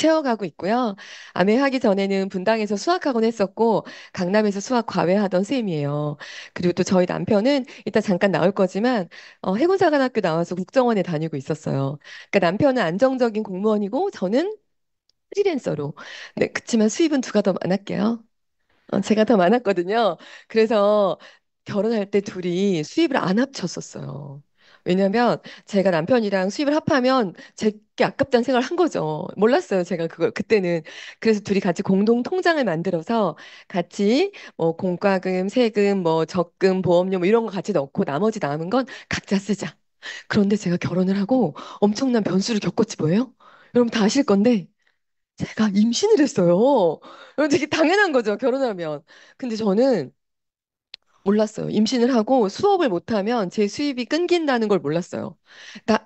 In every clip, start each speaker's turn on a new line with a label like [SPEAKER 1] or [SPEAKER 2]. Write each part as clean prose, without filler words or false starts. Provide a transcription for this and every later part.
[SPEAKER 1] 채워가고 있고요. 아메하기 전에는 분당에서 수학학원 했었고 강남에서 수학 과외하던 쌤이에요. 그리고 또 저희 남편은 이따 잠깐 나올 거지만 해군사관학교 나와서 국정원에 다니고 있었어요. 그러니까 남편은 안정적인 공무원이고 저는 프리랜서로. 네, 그치만 수입은 누가 더 많았게요? 제가 더 많았거든요. 그래서 결혼할 때 둘이 수입을 안 합쳤었어요. 왜냐면 제가 남편이랑 수입을 합하면 제게 아깝다는 생각을 한 거죠. 몰랐어요. 제가 그걸 그때는. 그래서 둘이 같이 공동 통장을 만들어서 같이 뭐 공과금, 세금, 뭐 적금, 보험료 뭐 이런 거 같이 넣고 나머지 남은 건 각자 쓰자. 그런데 제가 결혼을 하고 엄청난 변수를 겪었지 뭐예요? 여러분 다 아실 건데 제가 임신을 했어요. 되게 당연한 거죠, 결혼하면. 근데 저는 몰랐어요. 임신을 하고 수업을 못하면 제 수입이 끊긴다는 걸 몰랐어요.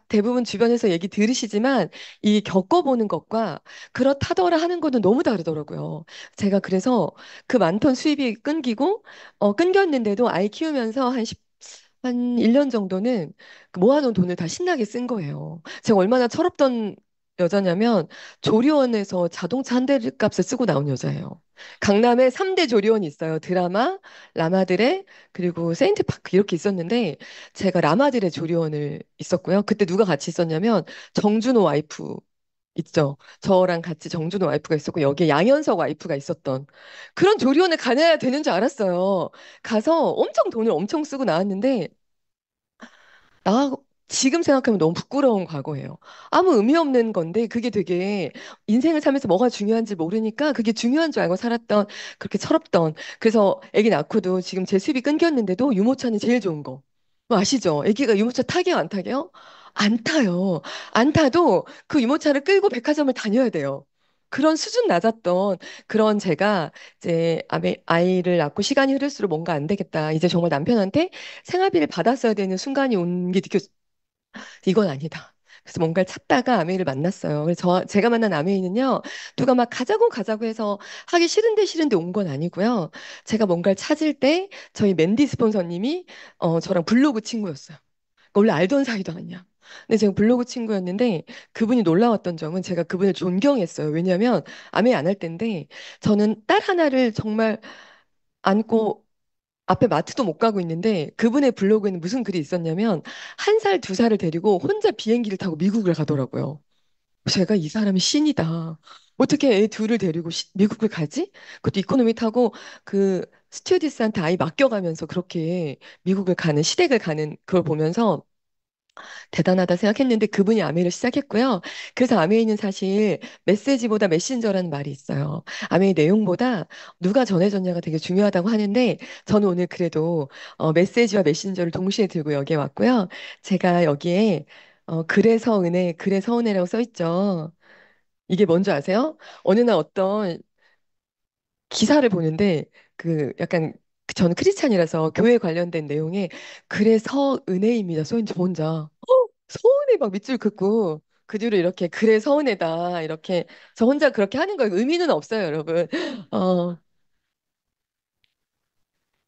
[SPEAKER 1] 대부분 주변에서 얘기 들으시지만 이 겪어보는 것과 그렇다더라 하는 거는 너무 다르더라고요. 제가 그래서 그 많던 수입이 끊기고, 끊겼는데도 아이 키우면서 한 1년 정도는 그 모아놓은 돈을 다 신나게 쓴 거예요. 제가 얼마나 철없던 여자냐면 조리원에서 자동차 한 대 값을 쓰고 나온 여자예요. 강남에 3대 조리원이 있어요. 드라마, 라마드레, 그리고 세인트파크 이렇게 있었는데 제가 라마드레 조리원을 있었고요. 그때 누가 같이 있었냐면 정준호 와이프 있죠. 저랑 같이 정준호 와이프가 있었고 여기에 양현석 와이프가 있었던 그런 조리원에 가야 되는 줄 알았어요. 가서 엄청 돈을 엄청 쓰고 나왔는데 나 지금 생각하면 너무 부끄러운 과거예요. 아무 의미 없는 건데 그게 되게 인생을 살면서 뭐가 중요한지 모르니까 그게 중요한 줄 알고 살았던 그렇게 철없던 그래서 아기 낳고도 지금 제 수입이 끊겼는데도 유모차는 제일 좋은 거. 뭐 아시죠? 아기가 유모차 타게요, 안 타게요? 안 타요. 안 타도 그 유모차를 끌고 백화점을 다녀야 돼요. 그런 수준 낮았던 그런 제가 이제 아이를 낳고 시간이 흐를수록 뭔가 안 되겠다. 이제 정말 남편한테 생활비를 받았어야 되는 순간이 온 게 느꼈, 이건 아니다. 그래서 뭔가를 찾다가 아메이를 만났어요. 그래서 제가 만난 아메이는요, 누가 막 가자고 가자고 해서 하기 싫은데 온 건 아니고요. 제가 뭔가를 찾을 때 저희 맨디 스폰서님이 저랑 블로그 친구였어요. 그러니까 원래 알던 사이도 아니야. 근데 제가 블로그 친구였는데 그분이 놀라웠던 점은 제가 그분을 존경했어요. 왜냐하면 아메이 안 할 때인데 저는 딸 하나를 정말 안고 앞에 마트도 못 가고 있는데 그분의 블로그에는 무슨 글이 있었냐면 1살, 2살을 데리고 혼자 비행기를 타고 미국을 가더라고요. 제가 이 사람이 신이다. 어떻게 애 둘을 데리고 미국을 가지? 그것도 이코노미 타고 그 스튜어디스한테 아이 맡겨가면서 그렇게 미국을 가는 시댁을 가는 그걸 보면서 대단하다 생각했는데 그분이 아메이를 시작했고요. 그래서 아메이는 사실 메시지보다 메신저라는 말이 있어요. 아메이 내용보다 누가 전해졌냐가 되게 중요하다고 하는데 저는 오늘 그래도 메시지와 메신저를 동시에 들고 여기에 왔고요. 제가 여기에 그래서 은혜, 그래서 은혜라고 써 있죠. 이게 뭔지 아세요? 어느 날 어떤 기사를 보는데 그 약간 저는 크리스찬이라서 교회 관련된 내용에 그래서 은혜입니다. 써 있는 저 혼자. 서운해 막 밑줄 긋고 그 뒤로 이렇게 그래 서운해다 이렇게 저 혼자 그렇게 하는 거예요. 의미는 없어요, 여러분. 어,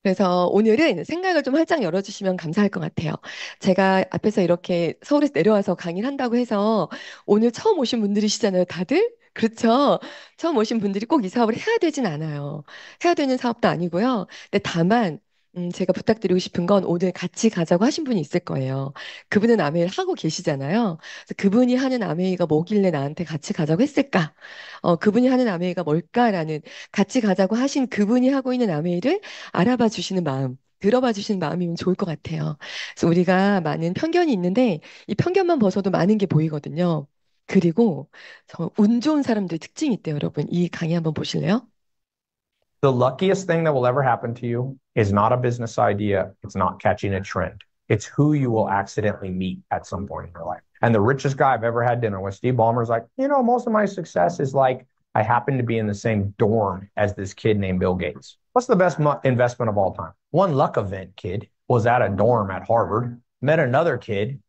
[SPEAKER 1] 그래서 오늘은 생각을 좀 활짝 열어주시면 감사할 것 같아요. 제가 앞에서 이렇게 서울에서 내려와서 강의를 한다고 해서 오늘 처음 오신 분들이시잖아요, 다들? 그렇죠? 처음 오신 분들이 꼭 이 사업을 해야 되진 않아요. 해야 되는 사업도 아니고요. 근데 다만 제가 부탁드리고 싶은 건 오늘 같이 가자고 하신 분이 있을 거예요. 그분은 아메이를 하고 계시잖아요. 그래서 그분이 하는 아메이가 뭐길래 나한테 같이 가자고 했을까? 그분이 하는 아메이가 뭘까라는 같이 가자고 하신 그분이 하고 있는 아메이를 알아봐 주시는 마음, 들어봐 주시는 마음이면 좋을 것 같아요. 그래서 우리가 많은 편견이 있는데 이 편견만 벗어도 많은 게 보이거든요. 그리고 운 좋은 사람들 특징이 있대요, 여러분. 이 강의 한번 보실래요?
[SPEAKER 2] The luckiest thing that will ever happen to you is not a business idea. It's not catching a trend. It's who you will accidentally meet at some point in your life. And the richest guy I've ever had dinner with, Steve Ballmer's like, most of my success is like I happen to be in the same dorm as this kid named Bill Gates. What's the best investment of all time? One luck event kid was at a dorm at Harvard, met another kid.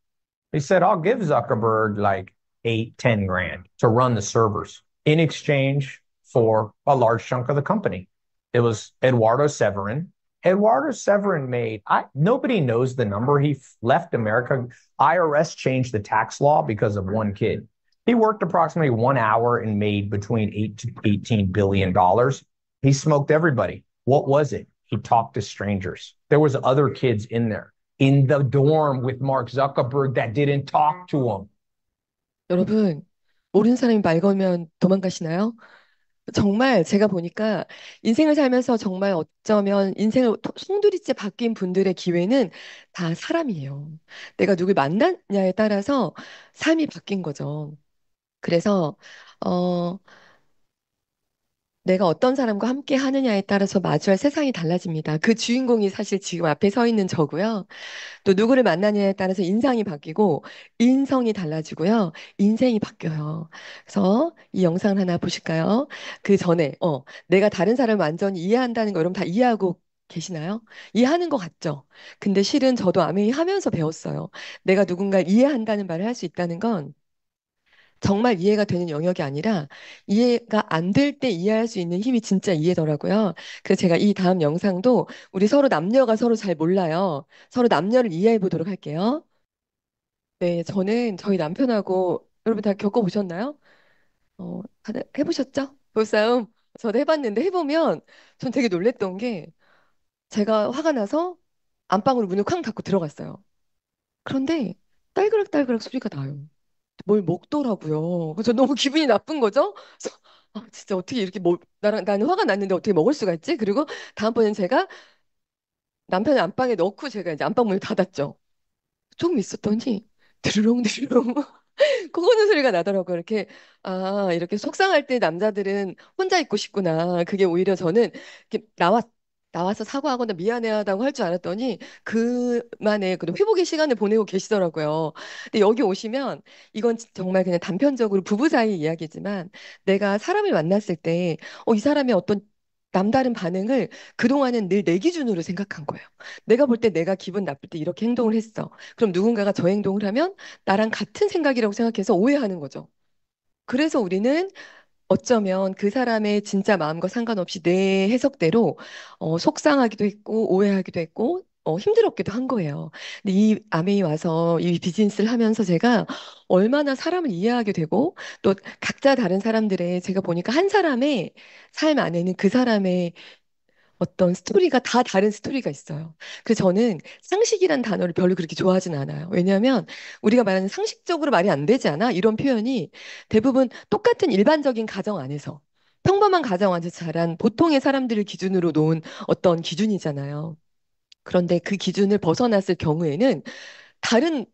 [SPEAKER 2] He said, I'll give Zuckerberg like 8, 10 grand to run the servers in exchange for a large chunk of the company. It was Eduardo Severin. Eduardo Severin nobody knows the number. He left America. IRS changed the tax law because of one kid. He worked approximately 1 hour and made between 8 to 18 billion dollars. He smoked everybody. What was it? He talked to strangers. There was other kids in there in the dorm with Mark Zuckerberg that didn't talk to him.
[SPEAKER 1] 여러분, 모르는 사람이 말 걸면 도망가시나요? 정말 제가 보니까 인생을 살면서 정말 어쩌면 인생을 송두리째 바뀐 분들의 기회는 다 사람이에요. 내가 누굴 만났냐에 따라서 삶이 바뀐 거죠. 그래서 어, 내가 어떤 사람과 함께 하느냐에 따라서 마주할 세상이 달라집니다. 그 주인공이 사실 지금 앞에 서 있는 저고요. 또 누구를 만나느냐에 따라서 인상이 바뀌고 인성이 달라지고요. 인생이 바뀌어요. 그래서 이 영상을 하나 보실까요? 그 전에 내가 다른 사람을 완전히 이해한다는 거 여러분 다 이해하고 계시나요? 이해하는 것 같죠? 근데 실은 저도 아메이 하면서 배웠어요. 내가 누군가를 이해한다는 말을 할 수 있다는 건 정말 이해가 되는 영역이 아니라 이해가 안 될 때 이해할 수 있는 힘이 진짜 이해더라고요. 그래서 제가 이 다음 영상도 우리 서로 남녀가 서로 잘 몰라요. 서로 남녀를 이해해 보도록 할게요. 네, 저는 저희 남편하고 여러분 다 겪어보셨나요? 다들 해보셨죠? 볼싸움. 저도 해봤는데 해보면 전 되게 놀랬던 게 제가 화가 나서 안방으로 문을 쾅 닫고 들어갔어요. 그런데 딸그락딸그락 소리가 나요. 뭘 먹더라고요. 그래서 너무 기분이 나쁜 거죠. 그래서 진짜 어떻게 이렇게 나는 화가 났는데 어떻게 먹을 수가 있지? 그리고 다음번엔 제가 남편을 안방에 넣고 제가 이제 안방 문을 닫았죠. 조금 있었더니 드르렁 드르렁 코 고는 소리가 나더라고요. 이렇게 속상할 때 남자들은 혼자 있고 싶구나. 그게 오히려 저는 이렇게 나와서 사과하거나 미안해하다고 할 줄 알았더니 그만의 그 회복의 시간을 보내고 계시더라고요. 근데 여기 오시면 이건 정말 그냥 단편적으로 부부 사이 이야기지만 내가 사람을 만났을 때 이 사람의 어떤 남다른 반응을 그동안은 늘 내 기준으로 생각한 거예요. 내가 볼 때 내가 기분 나쁠 때 이렇게 행동을 했어. 그럼 누군가가 저 행동을 하면 나랑 같은 생각이라고 생각해서 오해하는 거죠. 그래서 우리는 어쩌면 그 사람의 진짜 마음과 상관없이 내 해석대로 속상하기도 했고 오해하기도 했고 힘들었기도 한 거예요. 근데 이 아메이 와서 이 비즈니스를 하면서 제가 얼마나 사람을 이해하게 되고 또 각자 다른 사람들의 제가 보니까 한 사람의 삶 안에는 그 사람의 어떤 스토리가 다 다른 스토리가 있어요. 그래서 저는 상식이란 단어를 별로 그렇게 좋아하진 않아요. 왜냐하면 우리가 말하는 상식적으로 말이 안 되지 않아? 이런 표현이 대부분 똑같은 일반적인 가정 안에서 평범한 가정 안에서 자란 보통의 사람들을 기준으로 놓은 어떤 기준이잖아요. 그런데 그 기준을 벗어났을 경우에는 다른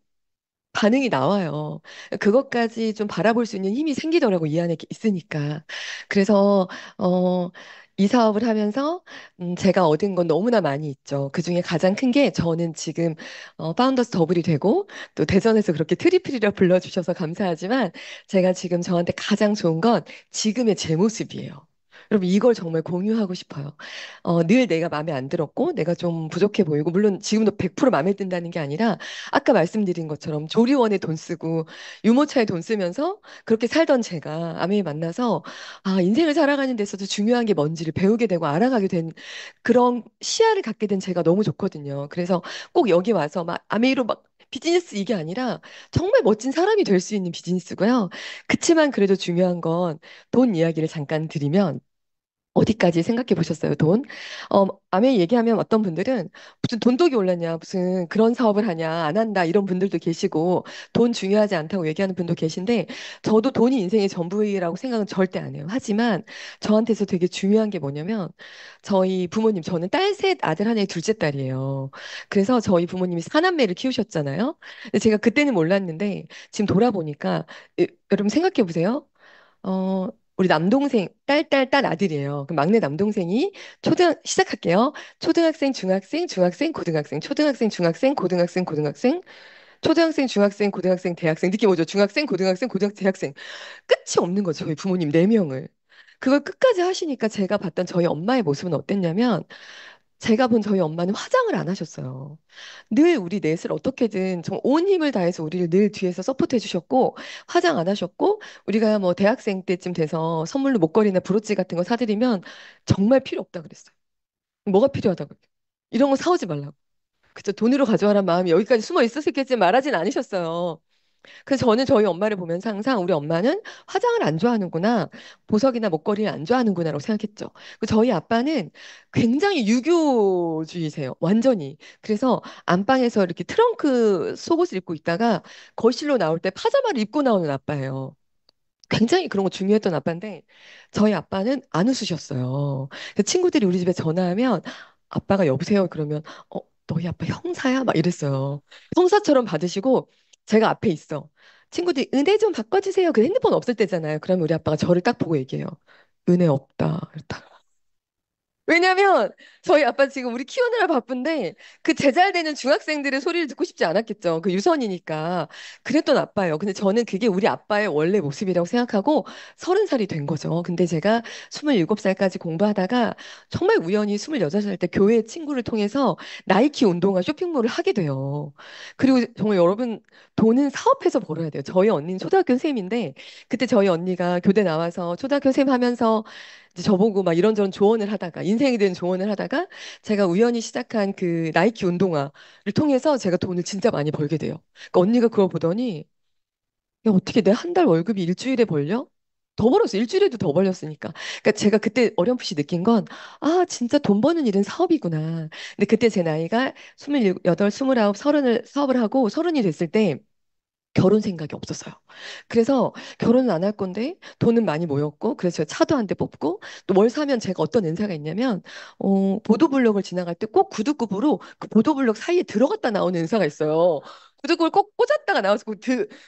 [SPEAKER 1] 반응이 나와요. 그것까지 좀 바라볼 수 있는 힘이 생기더라고, 이 안에 있으니까. 그래서, 이 사업을 하면서, 제가 얻은 건 너무나 많이 있죠. 그 중에 가장 큰 게 저는 지금, 파운더스 더블이 되고, 또 대전에서 그렇게 트리플이라 불러주셔서 감사하지만, 제가 지금 저한테 가장 좋은 건 지금의 제 모습이에요. 여러분, 이걸 정말 공유하고 싶어요. 늘 내가 마음에 안 들었고, 내가 좀 부족해 보이고, 물론 지금도 100% 마음에 든다는 게 아니라, 아까 말씀드린 것처럼 조리원에 돈 쓰고 유모차에 돈 쓰면서 그렇게 살던 제가 아메이 만나서 인생을 살아가는 데서도 중요한 게 뭔지를 배우게 되고 알아가게 된 그런 시야를 갖게 된 제가 너무 좋거든요. 그래서 꼭 여기 와서 막 아메이로 막 비즈니스 이게 아니라 정말 멋진 사람이 될 수 있는 비즈니스고요. 그치만 그래도 중요한 건 돈 이야기를 잠깐 드리면 어디까지 생각해 보셨어요, 돈? 아메 얘기하면 어떤 분들은 무슨 돈독이 올랐냐, 무슨 그런 사업을 하냐, 안 한다, 이런 분들도 계시고, 돈 중요하지 않다고 얘기하는 분도 계신데, 저도 돈이 인생의 전부라고 생각은 절대 안 해요. 하지만 저한테서 되게 중요한 게 뭐냐면, 저희 부모님, 저는 딸 셋, 아들 하나에 둘째 딸이에요. 그래서 저희 부모님이 사남매를 키우셨잖아요. 근데 제가 그때는 몰랐는데, 지금 돌아보니까, 여러분 생각해 보세요. 어, 우리 남동생, 딸 아들이에요. 그 막내 남동생이 시작할게요. 초등학생, 중학생, 중학생, 고등학생, 초등학생, 중학생, 고등학생, 고등학생, 초등학생, 중학생, 고등학생, 대학생. 느낌 오죠? 중학생, 고등학생, 고등학생, 대학생. 끝이 없는 거죠. 저희 부모님 네명을. 그걸 끝까지 하시니까 제가 봤던 저희 엄마의 모습은 어땠냐면, 제가 본 저희 엄마는 화장을 안 하셨어요. 늘 우리 넷을 어떻게든 정말 온 힘을 다해서 우리를 늘 뒤에서 서포트 해주셨고 화장 안 하셨고 우리가 뭐 대학생 때쯤 돼서 선물로 목걸이나 브로치 같은 거 사드리면 정말 필요 없다 그랬어요. 뭐가 필요하다고. 이런 거 사오지 말라고. 그쵸. 돈으로 가져와란 마음이 여기까지 숨어 있었겠지 말하진 않으셨어요. 그래서 저는 저희 엄마를 보면서 항상 우리 엄마는 화장을 안 좋아하는구나, 보석이나 목걸이를 안 좋아하는구나라고 생각했죠. 그 저희 아빠는 굉장히 유교주의세요. 완전히. 그래서 안방에서 이렇게 트렁크 속옷을 입고 있다가 거실로 나올 때 파자마를 입고 나오는 아빠예요. 굉장히 그런 거 중요했던 아빠인데 저희 아빠는 안 웃으셨어요. 그 친구들이 우리 집에 전화하면 아빠가 여보세요 그러면 너희 아빠 형사야? 막 이랬어요. 형사처럼 받으시고 제가 앞에 있어. 친구들이 은혜 좀 바꿔주세요. 그 핸드폰 없을 때잖아요. 그러면 우리 아빠가 저를 딱 보고 얘기해요. 은혜 없다. 왜냐면 저희 아빠 지금 우리 키우느라 바쁜데 그 제잘되는 중학생들의 소리를 듣고 싶지 않았겠죠. 그 유선이니까. 그랬던 아빠예요. 근데 저는 그게 우리 아빠의 원래 모습이라고 생각하고 30살이 된 거죠. 근데 제가 27살까지 공부하다가 정말 우연히 26살 때 교회 친구를 통해서 나이키 운동화 쇼핑몰을 하게 돼요. 그리고 정말 여러분 돈은 사업해서 벌어야 돼요. 저희 언니는 초등학교 선생님인데 그때 저희 언니가 교대 나와서 초등학교 선생님 하면서 이제 저보고 막 이런저런 조언을 하다가 인생에 대한 조언을 하다가 제가 우연히 시작한 그 나이키 운동화를 통해서 제가 돈을 진짜 많이 벌게 돼요. 그러니까 언니가 그걸 보더니 야 어떻게 내 한 달 월급이 일주일에 벌려? 더 벌었어. 일주일에도 더 벌렸으니까. 그러니까 제가 그때 어렴풋이 느낀 건, 아, 진짜 돈 버는 일은 사업이구나. 근데 그때 제 나이가 28, 29, 30을 사업을 하고 30이 됐을 때 결혼 생각이 없었어요. 그래서 결혼은 안 할 건데 돈은 많이 모였고 그래서 제가 차도 한 대 뽑고 또 뭘 사면 제가 어떤 은사가 있냐면 보도블록을 지나갈 때 꼭 구두굽으로 그 보도블록 사이에 들어갔다 나오는 은사가 있어요. 구두굽을 꼭 꽂았다가 나와서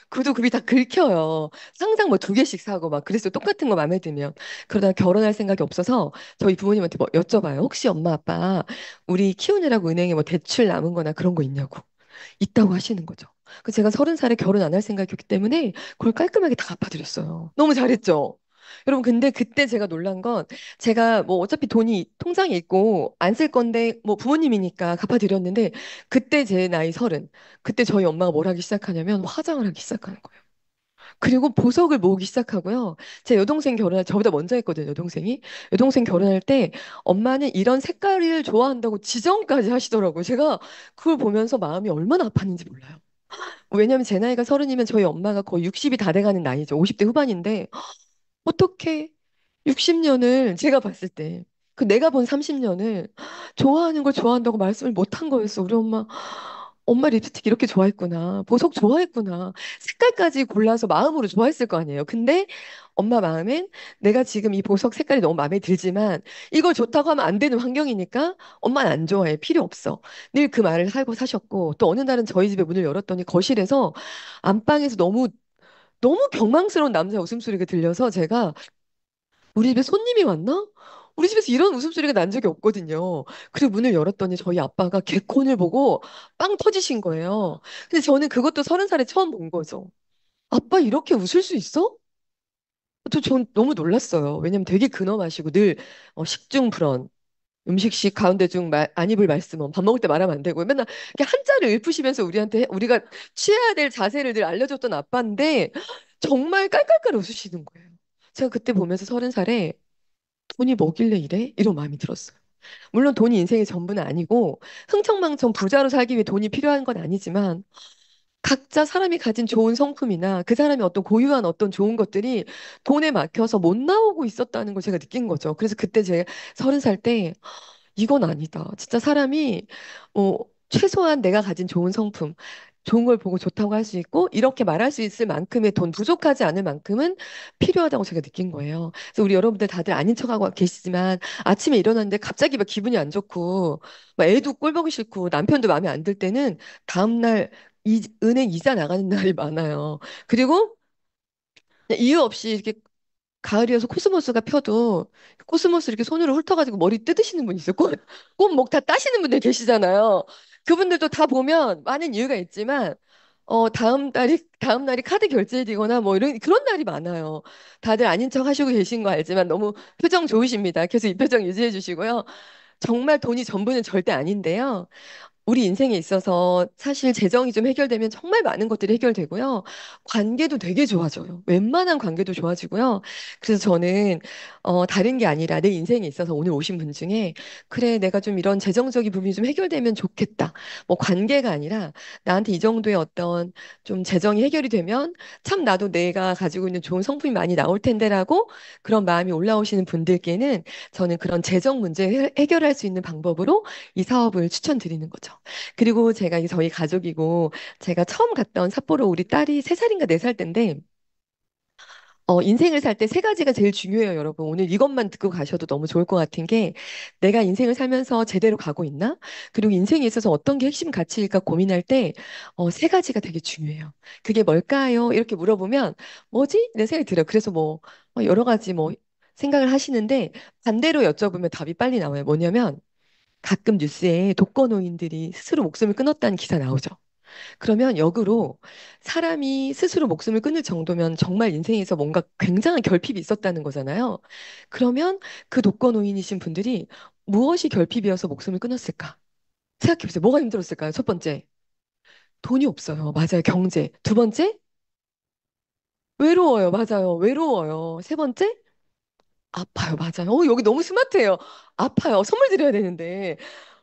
[SPEAKER 1] 구두굽이 다 긁혀요. 항상 뭐 2개씩 사고 막 그래서 똑같은 거 마음에 들면 그러다 결혼할 생각이 없어서 저희 부모님한테 뭐 여쭤봐요. 혹시 엄마 아빠 우리 키우느라고 은행에 뭐 대출 남은 거나 그런 거 있냐고. 있다고 하시는 거죠. 그 제가 30살에 결혼 안 할 생각이었기 때문에 그걸 깔끔하게 다 갚아드렸어요. 너무 잘했죠? 여러분, 근데 그때 제가 놀란 건 제가 뭐 어차피 돈이 통장에 있고 안 쓸 건데 뭐 부모님이니까 갚아드렸는데 그때 제 나이 30. 그때 저희 엄마가 뭘 하기 시작하냐면 화장을 하기 시작하는 거예요. 그리고 보석을 모으기 시작하고요. 제 여동생 결혼할 저보다 먼저 했거든요, 여동생이. 여동생 결혼할 때 엄마는 이런 색깔을 좋아한다고 지정까지 하시더라고요. 제가 그걸 보면서 마음이 얼마나 아팠는지 몰라요. 왜냐면 제 나이가 30이면 저희 엄마가 거의 60이 다 돼가는 나이죠. 50대 후반인데 어떻게 60년을 제가 봤을 때 그 내가 본 30년을 좋아하는 걸 좋아한다고 말씀을 못 한 거였어. 우리 엄마 립스틱 이렇게 좋아했구나. 보석 좋아했구나. 색깔까지 골라서 마음으로 좋아했을 거 아니에요. 근데 엄마 마음엔 내가 지금 이 보석 색깔이 너무 마음에 들지만 이걸 좋다고 하면 안 되는 환경이니까 엄마는 안 좋아해. 필요 없어. 늘 그 말을 살고 사셨고 또 어느 날은 저희 집에 문을 열었더니 거실에서 안방에서 너무 경망스러운 남자 웃음소리가 들려서 제가 우리 집에 손님이 왔나? 우리 집에서 이런 웃음소리가 난 적이 없거든요. 그리고 문을 열었더니 저희 아빠가 개콘을 보고 빵 터지신 거예요. 근데 저는 그것도 30살에 처음 본 거죠. 아빠 이렇게 웃을 수 있어? 전 너무 놀랐어요. 왜냐면 되게 근엄하시고 늘 식중불언, 음식식 가운데 중 안 입을 말씀은 밥 먹을 때 말하면 안 되고 맨날 이렇게 한자를 읊으시면서 우리가 취해야 될 자세를 늘 알려줬던 아빠인데 정말 깔깔깔 웃으시는 거예요. 제가 그때 보면서 30살에 돈이 뭐길래 이래? 이런 마음이 들었어요. 물론 돈이 인생의 전부는 아니고 흥청망청 부자로 살기 위해 돈이 필요한 건 아니지만 각자 사람이 가진 좋은 성품이나 그 사람이 어떤 고유한 어떤 좋은 것들이 돈에 막혀서 못 나오고 있었다는 걸 제가 느낀 거죠. 그래서 그때 제 30살 때 이건 아니다. 진짜 사람이 최소한 내가 가진 좋은 성품, 좋은 걸 보고 좋다고 할 수 있고 이렇게 말할 수 있을 만큼의 돈 부족하지 않을 만큼은 필요하다고 제가 느낀 거예요. 그래서 우리 여러분들 다들 아닌 척하고 계시지만 아침에 일어났는데 갑자기 막 기분이 안 좋고 막 애도 꼴 보기 싫고 남편도 마음에 안 들 때는 다음날 은행 이자 나가는 날이 많아요. 그리고 그냥 이유 없이 이렇게 가을이어서 코스모스가 펴도 코스모스 이렇게 손으로 훑어가지고 머리 뜯으시는 분 있어요. 꽃목 다 따시는 분들 계시잖아요. 그분들도 다 보면 많은 이유가 있지만 다음 날이 카드 결제일이거나 뭐 이런 그런 날이 많아요. 다들 아닌 척 하시고 계신 거 알지만 너무 표정 좋으십니다. 계속 이 표정 유지해 주시고요. 정말 돈이 전부는 절대 아닌데요. 우리 인생에 있어서 사실 재정이 좀 해결되면 정말 많은 것들이 해결되고요. 관계도 되게 좋아져요. 웬만한 관계도 좋아지고요. 그래서 저는 다른 게 아니라 내 인생에 있어서 오늘 오신 분 중에 그래, 내가 좀 이런 재정적인 부분이 좀 해결되면 좋겠다. 뭐 관계가 아니라 나한테 이 정도의 어떤 좀 재정이 해결이 되면 참 나도 내가 가지고 있는 좋은 성품이 많이 나올 텐데라고 그런 마음이 올라오시는 분들께는 저는 그런 재정 문제 해결할 수 있는 방법으로 이 사업을 추천드리는 거죠. 그리고 제가 이게 저희 가족이고 제가 처음 갔던 삿포로 우리 딸이 3살인가 4살 때인데 인생을 살 때 3가지가 제일 중요해요, 여러분. 오늘 이것만 듣고 가셔도 너무 좋을 것 같은 게 내가 인생을 살면서 제대로 가고 있나? 그리고 인생에 있어서 어떤 게 핵심 가치일까 고민할 때 3가지가 되게 중요해요. 그게 뭘까요? 이렇게 물어보면 뭐지? 내 생각이 들어요. 그래서 뭐 여러 가지 뭐 생각을 하시는데 반대로 여쭤보면 답이 빨리 나와요. 뭐냐면 가끔 뉴스에 독거노인들이 스스로 목숨을 끊었다는 기사 나오죠. 그러면 역으로 사람이 스스로 목숨을 끊을 정도면 정말 인생에서 뭔가 굉장한 결핍이 있었다는 거잖아요. 그러면 그 독거노인이신 분들이 무엇이 결핍이어서 목숨을 끊었을까? 생각해보세요. 뭐가 힘들었을까요? 첫 번째, 돈이 없어요. 맞아요. 경제. 두 번째, 외로워요. 맞아요. 외로워요. 세 번째, 아파요. 맞아요. 여기 너무 스마트해요. 아파요. 선물 드려야 되는데.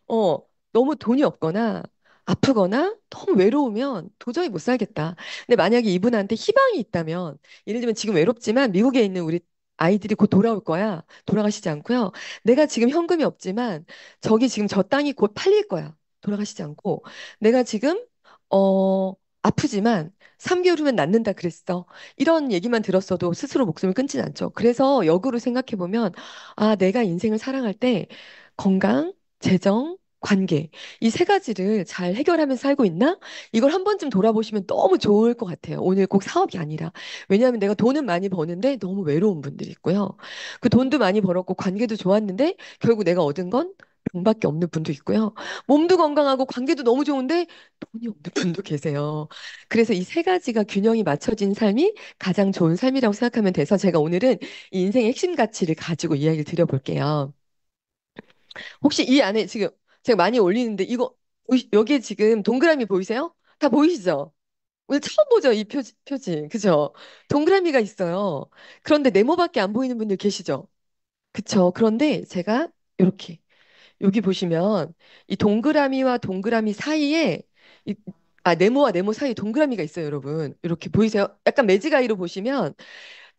[SPEAKER 1] 어, 너무 돈이 없거나 아프거나 너무 외로우면 도저히 못 살겠다. 근데 만약에 이분한테 희망이 있다면, 예를 들면 지금 외롭지만 미국에 있는 우리 아이들이 곧 돌아올 거야. 돌아가시지 않고요. 내가 지금 현금이 없지만 저기 지금 저 땅이 곧 팔릴 거야. 돌아가시지 않고. 내가 지금 아프지만 3개월 후면 낫는다 그랬어. 이런 얘기만 들었어도 스스로 목숨을 끊진 않죠. 그래서 역으로 생각해 보면 아, 내가 인생을 살아갈 때 건강, 재정, 관계. 이 3가지를 잘 해결하면서 살고 있나? 이걸 한 번쯤 돌아보시면 너무 좋을 것 같아요. 오늘 꼭 사업이 아니라. 왜냐하면 내가 돈은 많이 버는데 너무 외로운 분들이 있고요. 그 돈도 많이 벌었고 관계도 좋았는데 결국 내가 얻은 건 병밖에 없는 분도 있고요. 몸도 건강하고 관계도 너무 좋은데 돈이 없는 분도 계세요. 그래서 이 3가지가 균형이 맞춰진 삶이 가장 좋은 삶이라고 생각하면 돼서 제가 오늘은 이 인생의 핵심 가치를 가지고 이야기를 드려볼게요. 혹시 이 안에 지금 제가 많이 올리는데 이거 여기에 지금 동그라미 보이세요? 다 보이시죠? 오늘 처음 보죠, 이 표지. 그죠? 동그라미가 있어요. 그런데 네모밖에 안 보이는 분들 계시죠? 그쵸? 그런데 제가 이렇게 여기 보시면 이 동그라미와 동그라미 사이에 이, 네모와 네모 사이에 동그라미가 있어요, 여러분. 이렇게 보이세요? 약간 매직아이로 보시면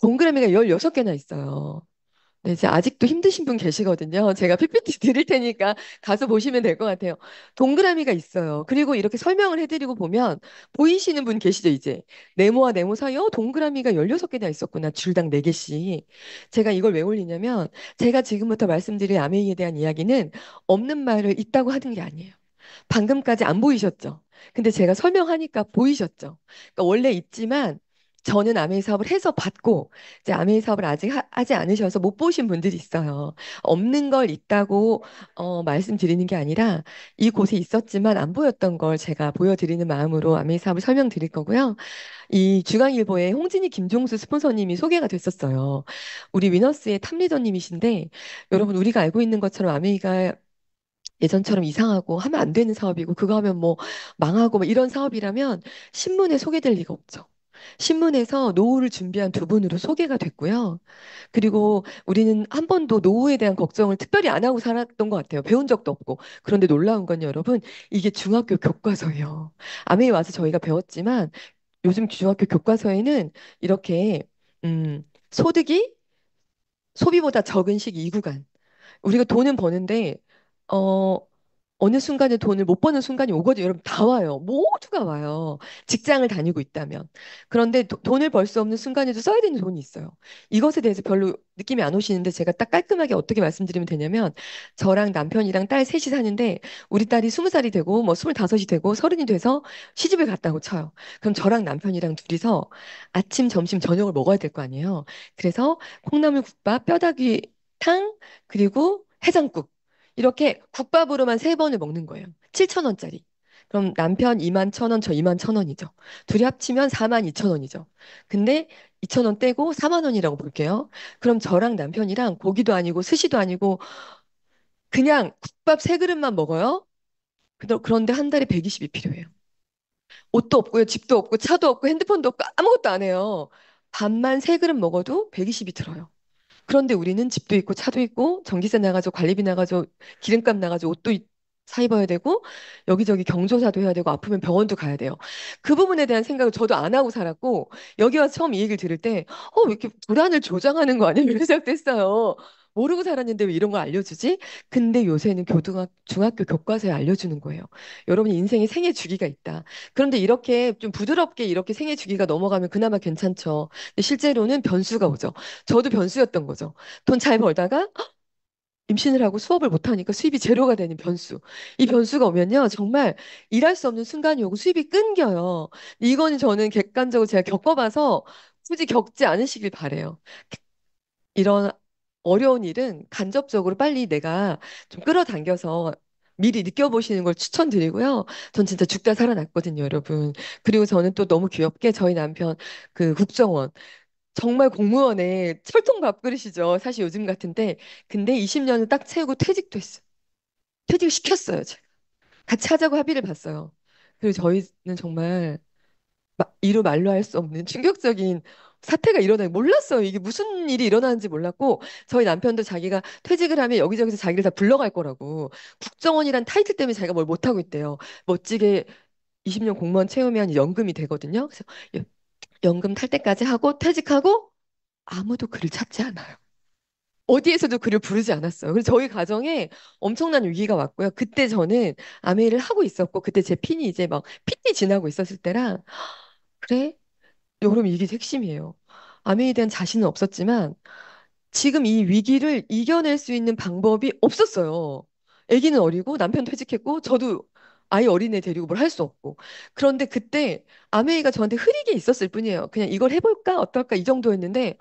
[SPEAKER 1] 동그라미가 16개나 있어요. 네, 이제 아직도 힘드신 분 계시거든요. 제가 PPT 드릴 테니까 가서 보시면 될 것 같아요. 동그라미가 있어요. 그리고 이렇게 설명을 해드리고 보면 보이시는 분 계시죠, 이제. 네모와 네모 사이에 동그라미가 16개나 있었구나. 줄당 4개씩. 제가 이걸 왜 올리냐면 제가 지금부터 말씀드릴 아메이에 대한 이야기는 없는 말을 있다고 하는 게 아니에요. 방금까지 안 보이셨죠? 근데 제가 설명하니까 보이셨죠? 그러니까 원래 있지만 저는 아메이 사업을 해서 받고 이제 아메이 사업을 아직 하지 않으셔서 못 보신 분들이 있어요. 없는 걸 있다고 말씀드리는 게 아니라 이곳에 있었지만 안 보였던 걸 제가 보여드리는 마음으로 아메이 사업을 설명드릴 거고요. 이 중앙일보에 홍진희 김종수 스폰서님이 소개가 됐었어요. 우리 위너스의 탑리더님이신데 여러분 우리가 알고 있는 것처럼 아메이가 예전처럼 이상하고 하면 안 되는 사업이고 그거 하면 뭐 망하고 뭐 이런 사업이라면 신문에 소개될 리가 없죠. 신문에서 노후를 준비한 두 분으로 소개가 됐고요. 그리고 우리는 한 번도 노후에 대한 걱정을 특별히 안 하고 살았던 것 같아요. 배운 적도 없고. 그런데 놀라운 건 여러분, 이게 중학교 교과서예요. 아메에 와서 저희가 배웠지만 요즘 중학교 교과서에는 이렇게 소득이 소비보다 적은 시기 이 구간. 우리가 돈은 버는데 어 어느 순간에 돈을 못 버는 순간이 오거든요. 여러분 다 와요. 모두가 와요. 직장을 다니고 있다면. 그런데 돈을 벌 수 없는 순간에도 써야 되는 돈이 있어요. 이것에 대해서 별로 느낌이 안 오시는데 제가 딱 깔끔하게 어떻게 말씀드리면 되냐면 저랑 남편이랑 딸 셋이 사는데 우리 딸이 20살이 되고 뭐 25이 되고 30이 돼서 시집을 갔다고 쳐요. 그럼 저랑 남편이랑 둘이서 아침, 점심, 저녁을 먹어야 될 거 아니에요. 그래서 콩나물국밥, 뼈다귀탕, 그리고 해장국. 이렇게 국밥으로만 3번을 먹는 거예요. 7천 원짜리. 그럼 남편 2만 1천 원, 저 2만 1천 원이죠. 둘이 합치면 4만 2천 원이죠. 근데 2천 원 떼고 4만 원이라고 볼게요. 그럼 저랑 남편이랑 고기도 아니고 스시도 아니고 그냥 국밥 3그릇만 먹어요. 그런데 한 달에 120이 필요해요. 옷도 없고요, 집도 없고, 차도 없고, 핸드폰도 없고, 아무것도 안 해요. 밥만 3그릇 먹어도 120이 들어요. 그런데 우리는 집도 있고 차도 있고 전기세 나가죠, 관리비 나가죠, 기름값 나가죠, 옷도 사 입어야 되고 여기저기 경조사도 해야 되고 아프면 병원도 가야 돼요. 그 부분에 대한 생각을 저도 안 하고 살았고 여기 와서 처음 이 얘기를 들을 때 왜 이렇게 불안을 조장하는 거 아니야? 이런 생각됐어요. 모르고 살았는데 왜 이런 걸 알려주지? 근데 요새는 중학교 교과서에 알려주는 거예요. 여러분 인생에 생애 주기가 있다. 그런데 이렇게 좀 부드럽게 이렇게 생애 주기가 넘어가면 그나마 괜찮죠. 근데 실제로는 변수가 오죠. 저도 변수였던 거죠. 돈 잘 벌다가 임신을 하고 수업을 못하니까 수입이 제로가 되는 변수. 이 변수가 오면요, 정말 일할 수 없는 순간이 오고 수입이 끊겨요. 이거는 저는 객관적으로 제가 겪어봐서 굳이 겪지 않으시길 바래요. 이런 어려운 일은 간접적으로 빨리 내가 좀 끌어당겨서 미리 느껴보시는 걸 추천드리고요. 전 진짜 죽다 살아났거든요, 여러분. 그리고 저는 또 너무 귀엽게 저희 남편 그 국정원 정말 공무원의 철통 밥그릇이죠. 사실 요즘 같은데. 근데 20년을 딱 채우고 퇴직도 했어요. 퇴직을 시켰어요. 제가. 같이 하자고 합의를 봤어요. 그리고 저희는 정말 이루 말로 할 수 없는 충격적인 사태가 일어나요. 몰랐어요. 이게 무슨 일이 일어나는지 몰랐고 저희 남편도 자기가 퇴직을 하면 여기저기서 자기를 다 불러갈 거라고 국정원이란 타이틀 때문에 자기가 뭘 못하고 있대요. 멋지게 20년 공무원 채우면 연금이 되거든요. 그래서 연금 탈 때까지 하고 퇴직하고 아무도 그를 찾지 않아요. 어디에서도 그를 부르지 않았어요. 그래서 저희 가정에 엄청난 위기가 왔고요. 그때 저는 아메이를 하고 있었고, 그때 제 핀이 이제 막 핏이 지나고 있었을 때랑, 그래? 여러분, 이게 핵심이에요. 아메이에 대한 자신은 없었지만, 지금 이 위기를 이겨낼 수 있는 방법이 없었어요. 아기는 어리고, 남편 퇴직했고, 저도 아이 어린애 데리고 뭘 할 수 없고. 그런데 그때 아메이가 저한테 흐리게 있었을 뿐이에요. 그냥 이걸 해볼까? 어떨까? 이 정도였는데,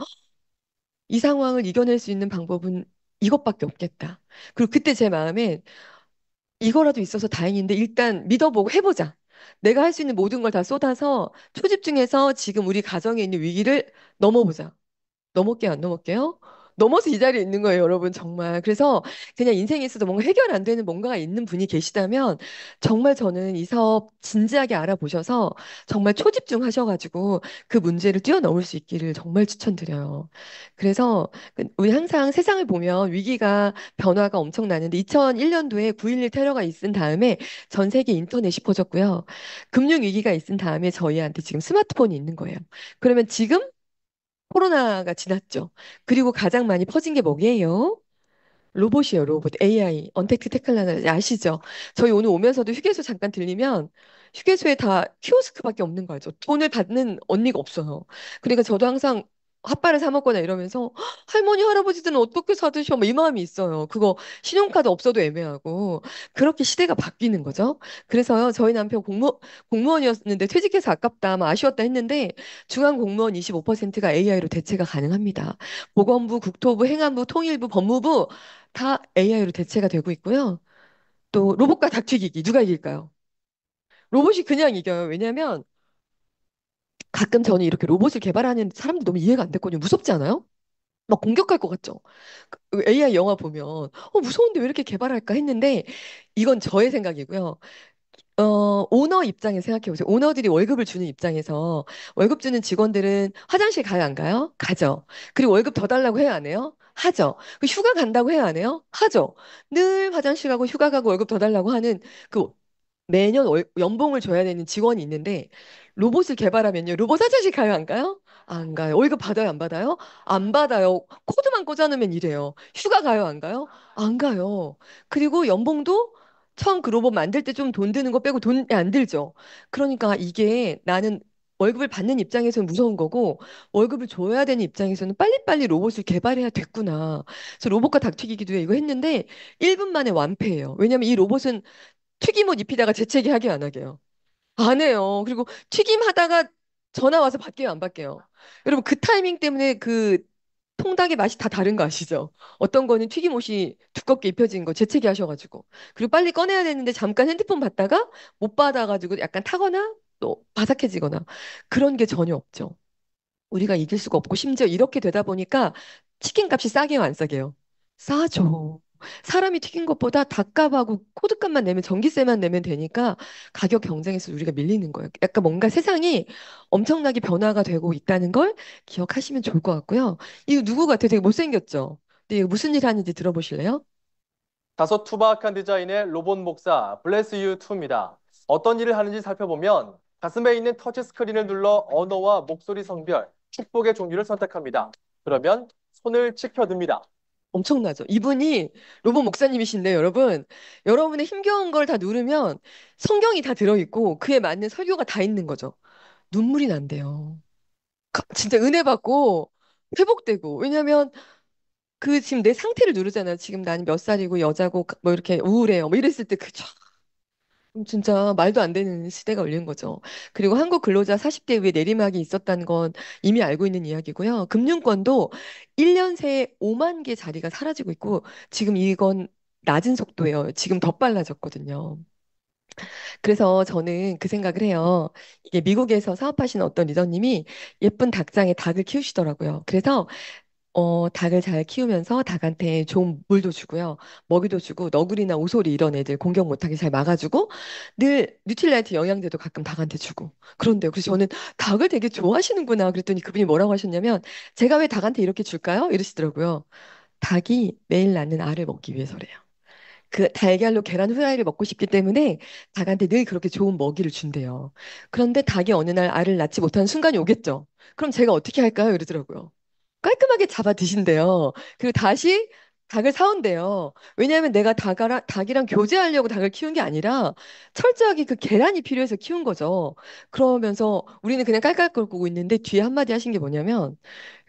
[SPEAKER 1] 이 상황을 이겨낼 수 있는 방법은 이것밖에 없겠다. 그리고 그때 제 마음에 이거라도 있어서 다행인데 일단 믿어보고 해보자. 내가 할 수 있는 모든 걸 다 쏟아서 초집중해서 지금 우리 가정에 있는 위기를 넘어보자. 넘을게요, 안 넘을게요? 넘어서 이 자리에 있는 거예요, 여러분, 정말. 그래서 그냥 인생에 있어도 뭔가 해결 안 되는 뭔가가 있는 분이 계시다면 정말 저는 이 사업 진지하게 알아보셔서 정말 초집중 하셔가지고 그 문제를 뛰어넘을 수 있기를 정말 추천드려요. 그래서 우리 항상 세상을 보면 위기가 변화가 엄청 나는데 2001년도에 9.11 테러가 있은 다음에 전 세계 인터넷이 퍼졌고요. 금융 위기가 있은 다음에 저희한테 지금 스마트폰이 있는 거예요. 그러면 지금 코로나가 지났죠. 그리고 가장 많이 퍼진 게 뭐게요? 로봇이에요, 로봇. AI, 언택트 테클라나 아시죠? 저희 오늘 오면서도 휴게소 잠깐 들리면 휴게소에 다 키오스크밖에 없는 거 알죠? 돈을 받는 언니가 없어요. 그러니까 저도 항상 핫바를 사 먹거나 이러면서 "헉, 할머니, 할아버지들은 어떻게 사드셔?" 뭐 이 마음이 있어요. 그거 신용카드 없어도 애매하고 그렇게 시대가 바뀌는 거죠. 그래서요, 저희 남편 공무원이었는데 퇴직해서 아깝다, 뭐 아쉬웠다 했는데 중앙 공무원 25%가 AI로 대체가 가능합니다. 보건부, 국토부, 행안부, 통일부, 법무부 다 AI로 대체가 되고 있고요. 또 로봇과 닭튀기기 누가 이길까요? 로봇이 그냥 이겨요. 왜냐하면 가끔 저는 이렇게 로봇을 개발하는 사람들 너무 이해가 안 됐거든요. 무섭지 않아요? 막 공격할 것 같죠? AI 영화 보면 무서운데 왜 이렇게 개발할까 했는데 이건 저의 생각이고요. 오너 입장에서 생각해 보세요. 오너들이 월급을 주는 입장에서 월급 주는 직원들은 화장실 가요, 안 가요? 가죠. 그리고 월급 더 달라고 해요, 안 해요? 하죠. 그 휴가 간다고 해요, 안 해요? 하죠. 늘 화장실 가고 휴가 가고 월급 더 달라고 하는 그 매년 연봉을 줘야 되는 직원이 있는데 로봇을 개발하면요. 로봇 화장실 가요, 안 가요? 안 가요. 월급 받아요, 안 받아요? 안 받아요. 코드만 꽂아놓으면 이래요. 휴가 가요, 안 가요? 안 가요. 그리고 연봉도 처음 그 로봇 만들 때 좀 돈 드는 거 빼고 돈이 안 들죠. 그러니까 이게 나는 월급을 받는 입장에서는 무서운 거고 월급을 줘야 되는 입장에서는 빨리빨리 로봇을 개발해야 됐구나. 그래서 로봇과 닭튀기기도 해 이거 했는데 1분 만에 완패해요. 왜냐면 이 로봇은 튀김옷 입히다가 재채기 하게 안 하게요. 안 해요. 그리고 튀김 하다가 전화 와서 받게요, 안 받게요. 여러분 그 타이밍 때문에 그 통닭의 맛이 다 다른 거 아시죠? 어떤 거는 튀김옷이 두껍게 입혀진 거 재채기 하셔가지고 그리고 빨리 꺼내야 되는데 잠깐 핸드폰 받다가 못 받아가지고 약간 타거나 또 바삭해지거나 그런 게 전혀 없죠. 우리가 이길 수가 없고 심지어 이렇게 되다 보니까 치킨 값이 싸게요, 안 싸게요? 싸죠. 사람이 튀긴 것보다 닭값하고 코드값만 내면 전기세만 내면 되니까 가격 경쟁에서 우리가 밀리는 거예요. 약간 뭔가 세상이 엄청나게 변화가 되고 있다는 걸 기억하시면 좋을 것 같고요. 이거 누구 같아요? 되게 못생겼죠? 근데 이거 무슨 일 하는지 들어보실래요?
[SPEAKER 3] 다소 투박한 디자인의 로봇 목사 블레스 유 2입니다. 어떤 일을 하는지 살펴보면 가슴에 있는 터치스크린을 눌러 언어와 목소리 성별, 축복의 종류를 선택합니다. 그러면 손을 치켜듭니다.
[SPEAKER 1] 엄청나죠? 이분이 로봇 목사님이신데 여러분, 여러분의 힘겨운 걸 다 누르면 성경이 다 들어있고 그에 맞는 설교가 다 있는 거죠. 눈물이 난대요. 진짜 은혜 받고 회복되고. 왜냐면 그 지금 내 상태를 누르잖아요. 지금 나는 몇 살이고 여자고 뭐 이렇게 우울해요. 뭐 이랬을 때 그 진짜 말도 안 되는 시대가 올린 거죠. 그리고 한국 근로자 40대 위에 내리막이 있었다는 건 이미 알고 있는 이야기고요. 금융권도 1년 새에 5만 개 자리가 사라지고 있고 지금 이건 낮은 속도예요. 지금 더 빨라졌거든요. 그래서 저는 그 생각을 해요. 이게 미국에서 사업하시는 어떤 리더님이 예쁜 닭장에 닭을 키우시더라고요. 그래서 닭을 잘 키우면서 닭한테 좋은 물도 주고요. 먹이도 주고 너구리나 오소리 이런 애들 공격 못하게 잘 막아주고 늘 뉴트릴라이트 영양제도 가끔 닭한테 주고 그런데요. 그래서 저는 닭을 되게 좋아하시는구나 그랬더니 그분이 뭐라고 하셨냐면 제가 왜 닭한테 이렇게 줄까요? 이러시더라고요. 닭이 매일 낳는 알을 먹기 위해서래요. 그 달걀로 계란 후라이를 먹고 싶기 때문에 닭한테 늘 그렇게 좋은 먹이를 준대요. 그런데 닭이 어느 날 알을 낳지 못하는 순간이 오겠죠. 그럼 제가 어떻게 할까요? 이러더라고요. 깔끔하게 잡아 드신대요. 그리고 다시 닭을 사온대요. 왜냐하면 내가 닭이랑 교제하려고 닭을 키운 게 아니라 철저하게 그 계란이 필요해서 키운 거죠. 그러면서 우리는 그냥 깔깔거리고 있는데 뒤에 한마디 하신 게 뭐냐면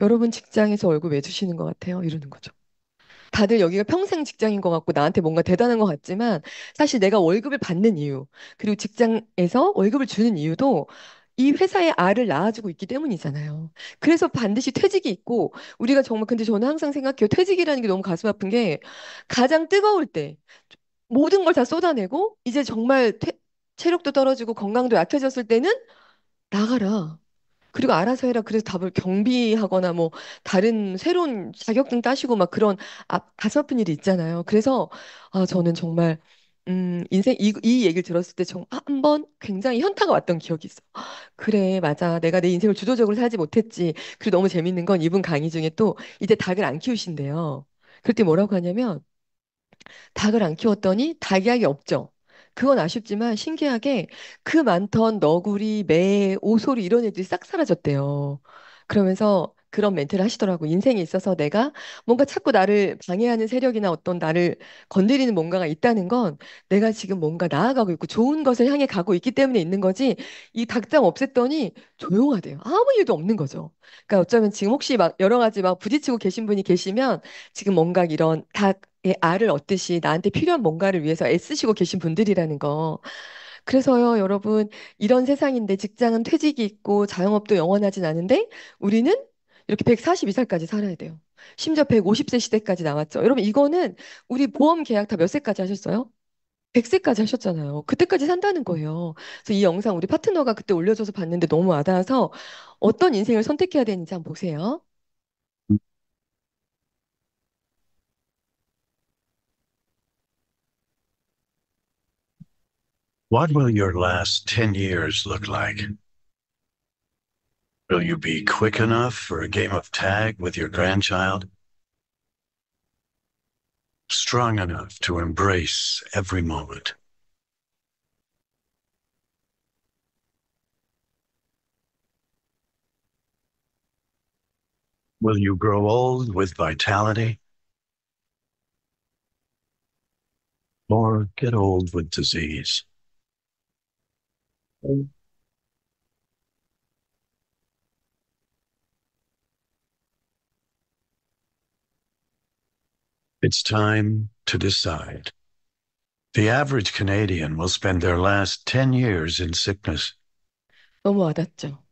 [SPEAKER 1] 여러분 직장에서 월급 왜 주시는 것 같아요? 이러는 거죠. 다들 여기가 평생 직장인 것 같고 나한테 뭔가 대단한 것 같지만 사실 내가 월급을 받는 이유 그리고 직장에서 월급을 주는 이유도 이 회사의 알을 낳아주고 있기 때문이잖아요. 그래서 반드시 퇴직이 있고 우리가 정말 근데 저는 항상 생각해요. 퇴직이라는 게 너무 가슴 아픈 게 가장 뜨거울 때 모든 걸 다 쏟아내고 이제 정말 체력도 떨어지고 건강도 약해졌을 때는 나가라. 그리고 알아서 해라. 그래서 답을 경비하거나 뭐 다른 새로운 자격증 따시고 막 그런 가슴 아픈 일이 있잖아요. 그래서 저는 정말 인생 이 얘기를 들었을 때 한번 굉장히 현타가 왔던 기억이 있어. 그래, 맞아. 내가 내 인생을 주도적으로 살지 못했지. 그리고 너무 재밌는 건 이분 강의 중에 또 이제 닭을 안 키우신대요. 그때 뭐라고 하냐면 닭을 안 키웠더니 닭약이 없죠. 그건 아쉽지만 신기하게 그 많던 너구리, 매, 오소리 이런 애들이 싹 사라졌대요. 그러면서 그런 멘트를 하시더라고. 인생에 있어서 내가 뭔가 자꾸 나를 방해하는 세력이나 어떤 나를 건드리는 뭔가가 있다는 건 내가 지금 뭔가 나아가고 있고 좋은 것을 향해 가고 있기 때문에 있는 거지. 이 닭장 없앴더니 조용하대요. 아무 일도 없는 거죠. 그러니까 어쩌면 지금 혹시 막 여러 가지 막 부딪히고 계신 분이 계시면 지금 뭔가 이런 닭의 알을 얻듯이 나한테 필요한 뭔가를 위해서 애쓰시고 계신 분들이라는 거. 그래서요, 여러분, 이런 세상인데 직장은 퇴직이 있고 자영업도 영원하진 않은데 우리는 이렇게 142살까지 살아야 돼요. 심지어 150세 시대까지 나왔죠. 여러분, 이거는 우리 보험 계약 다 몇 세까지 하셨어요? 100세까지 하셨잖아요. 그때까지 산다는 거예요. 그래서 이 영상 우리 파트너가 그때 올려줘서 봤는데 너무 와닿아서 어떤 인생을 선택해야 되는지 한번 보세요.
[SPEAKER 4] What will your last 10 years look like? Will you be quick enough for a game of tag with your grandchild? Strong enough to embrace every moment? Will you grow old with vitality or get old with disease? It's time to decide. The average Canadian will spend their last 10 years in sickness.
[SPEAKER 1] 너무 와닿죠.